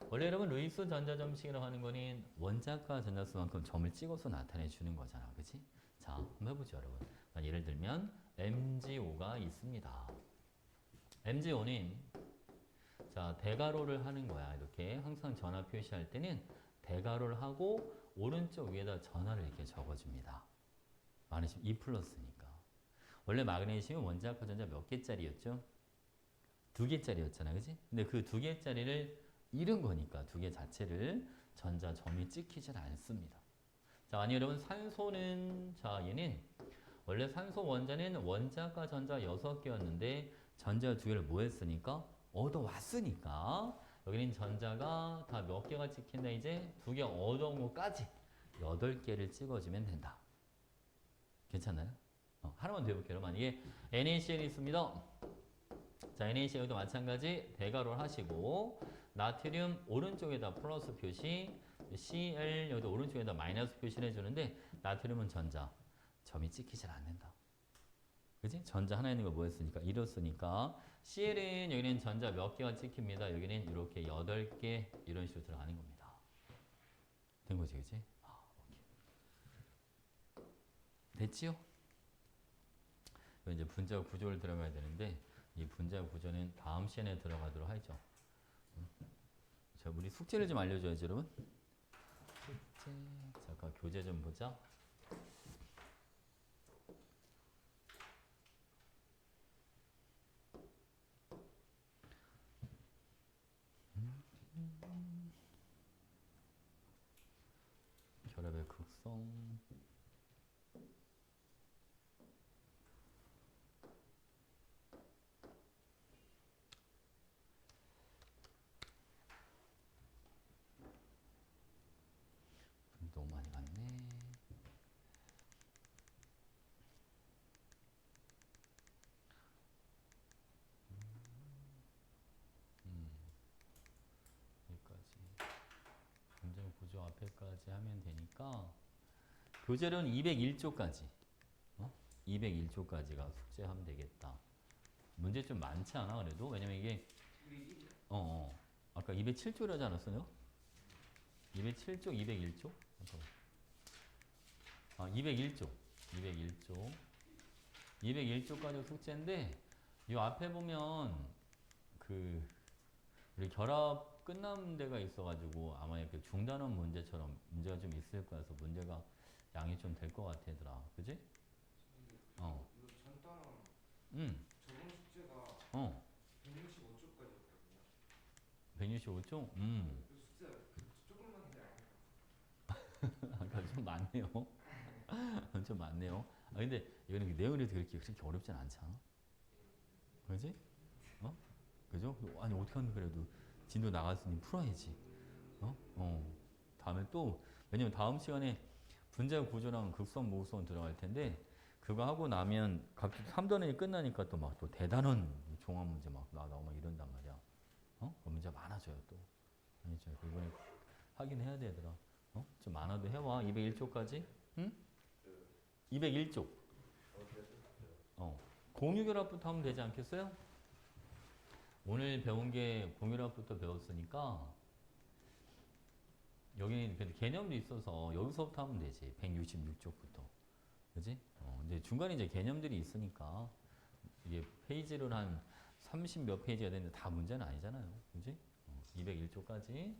Speaker 1: 원래 여러분 루이스 전자점식이라고 하는 거는 원자과 전자수만큼 점을 찍어서 나타내 주는 거잖아. 그치? 자, 한번 해보죠, 여러분. 예를 들면 MgO가 있습니다. MgO는 자, 대괄호를 하는 거야. 이렇게 항상 전화 표시할 때는 대괄호를 하고 오른쪽 위에다 전화를 이렇게 적어줍니다. 마그네슘 2+니까. 원래 마그네슘은 원자과 전자 몇 개짜리였죠? 2개짜리였잖아, 그지? 근데 그 2개짜리를 잃은 거니까 2개 자체를 전자 점이 찍히질 않습니다. 자, 아니 여러분, 산소는 자, 얘는 원래 산소 원자는 원자과 전자 6개였는데 전자 2개를 뭐 했으니까? 얻어왔으니까 여기는 전자가 다 몇 개가 찍힌다. 이제 2개 얻어온 것까지 8개를 찍어주면 된다. 괜찮나요? 하나만 더 해볼게요. 만약에 NaCl이 있습니다. 자, NaCl도 마찬가지 대괄호를 하시고 나트륨 오른쪽에다 플러스 표시, Cl 여기도 오른쪽에다 마이너스 표시를 해주는데 나트륨은 전자 점이 찍히질 않는다. 그지? 전자 하나 있는 거 뭐였으니까? 잃었으니까 CL은 여기는 전자 몇 개가 찍힙니다. 여기는 이렇게 8개 이런 식으로 들어가는 겁니다. 된 거지, 그지? 오케이. 됐지요? 이제 분자 구조를 들어가야 되는데 이 분자 구조는 다음 시간에 들어가도록 하죠. 자, 우리 숙제를 좀 알려줘야지, 여러분. 숙제. 잠깐 교재 좀 보자. 결합의 극성. 너무 많이 갔네. 여기까지. 분자 구조 앞에까지 하면 되니까 교재로는 201조까지 201조까지가 숙제하면 되겠다. 문제 좀 많지 않아 그래도? 왜냐면 이게 아까 207조라지 않았어요? 207조, 201조? 201조 201조까지 숙제인데 이 앞에 보면 그 우리 결합 끝난 데가 있어가지고 아마 이렇게 중단원 문제처럼 문제가 좀 있을 거라서 문제가 양이 좀 될 것 같아, 얘들아. 그지? 어.
Speaker 3: 이거 전 단원
Speaker 1: 응.
Speaker 3: 저번 숙제가
Speaker 1: 어.
Speaker 3: 165쪽까지였거든요.
Speaker 1: 165쪽?
Speaker 3: 그 숙제 조금만 게 아니에요.
Speaker 1: 아까 좀 많네요. 좀 많네요. 아, 근데 이거는 내용이 그렇게 어렵진 않잖아. 그지? 어? 그죠? 아니, 어떻게 하면 그래도 진도 나갔으니 풀어야지. 다음에 또, 왜냐면 다음 시간에 분자 구조랑 극성, 모극성 들어갈 텐데, 그거 하고 나면 갑자기 3단원이 끝나니까 또 막 또 대단원 종합 문제 막 나오고 막 이런단 말이야. 그 문제 많아져요 또. 아니죠. 이번에 확인해야 되더라. 좀 많아도 해와. 201쪽까지. 응? 201쪽. 공유결합부터 하면 되지 않겠어요? 오늘 배운 게 공유결합부터 배웠으니까 여기는 그래도 개념도 있어서 여기서부터 하면 되지. 166쪽부터. 그지? 이제 중간에 이제 개념들이 있으니까 이게 페이지를 한 30 몇 페이지가 되는데 다 문제는 아니잖아요. 그지? 201쪽까지.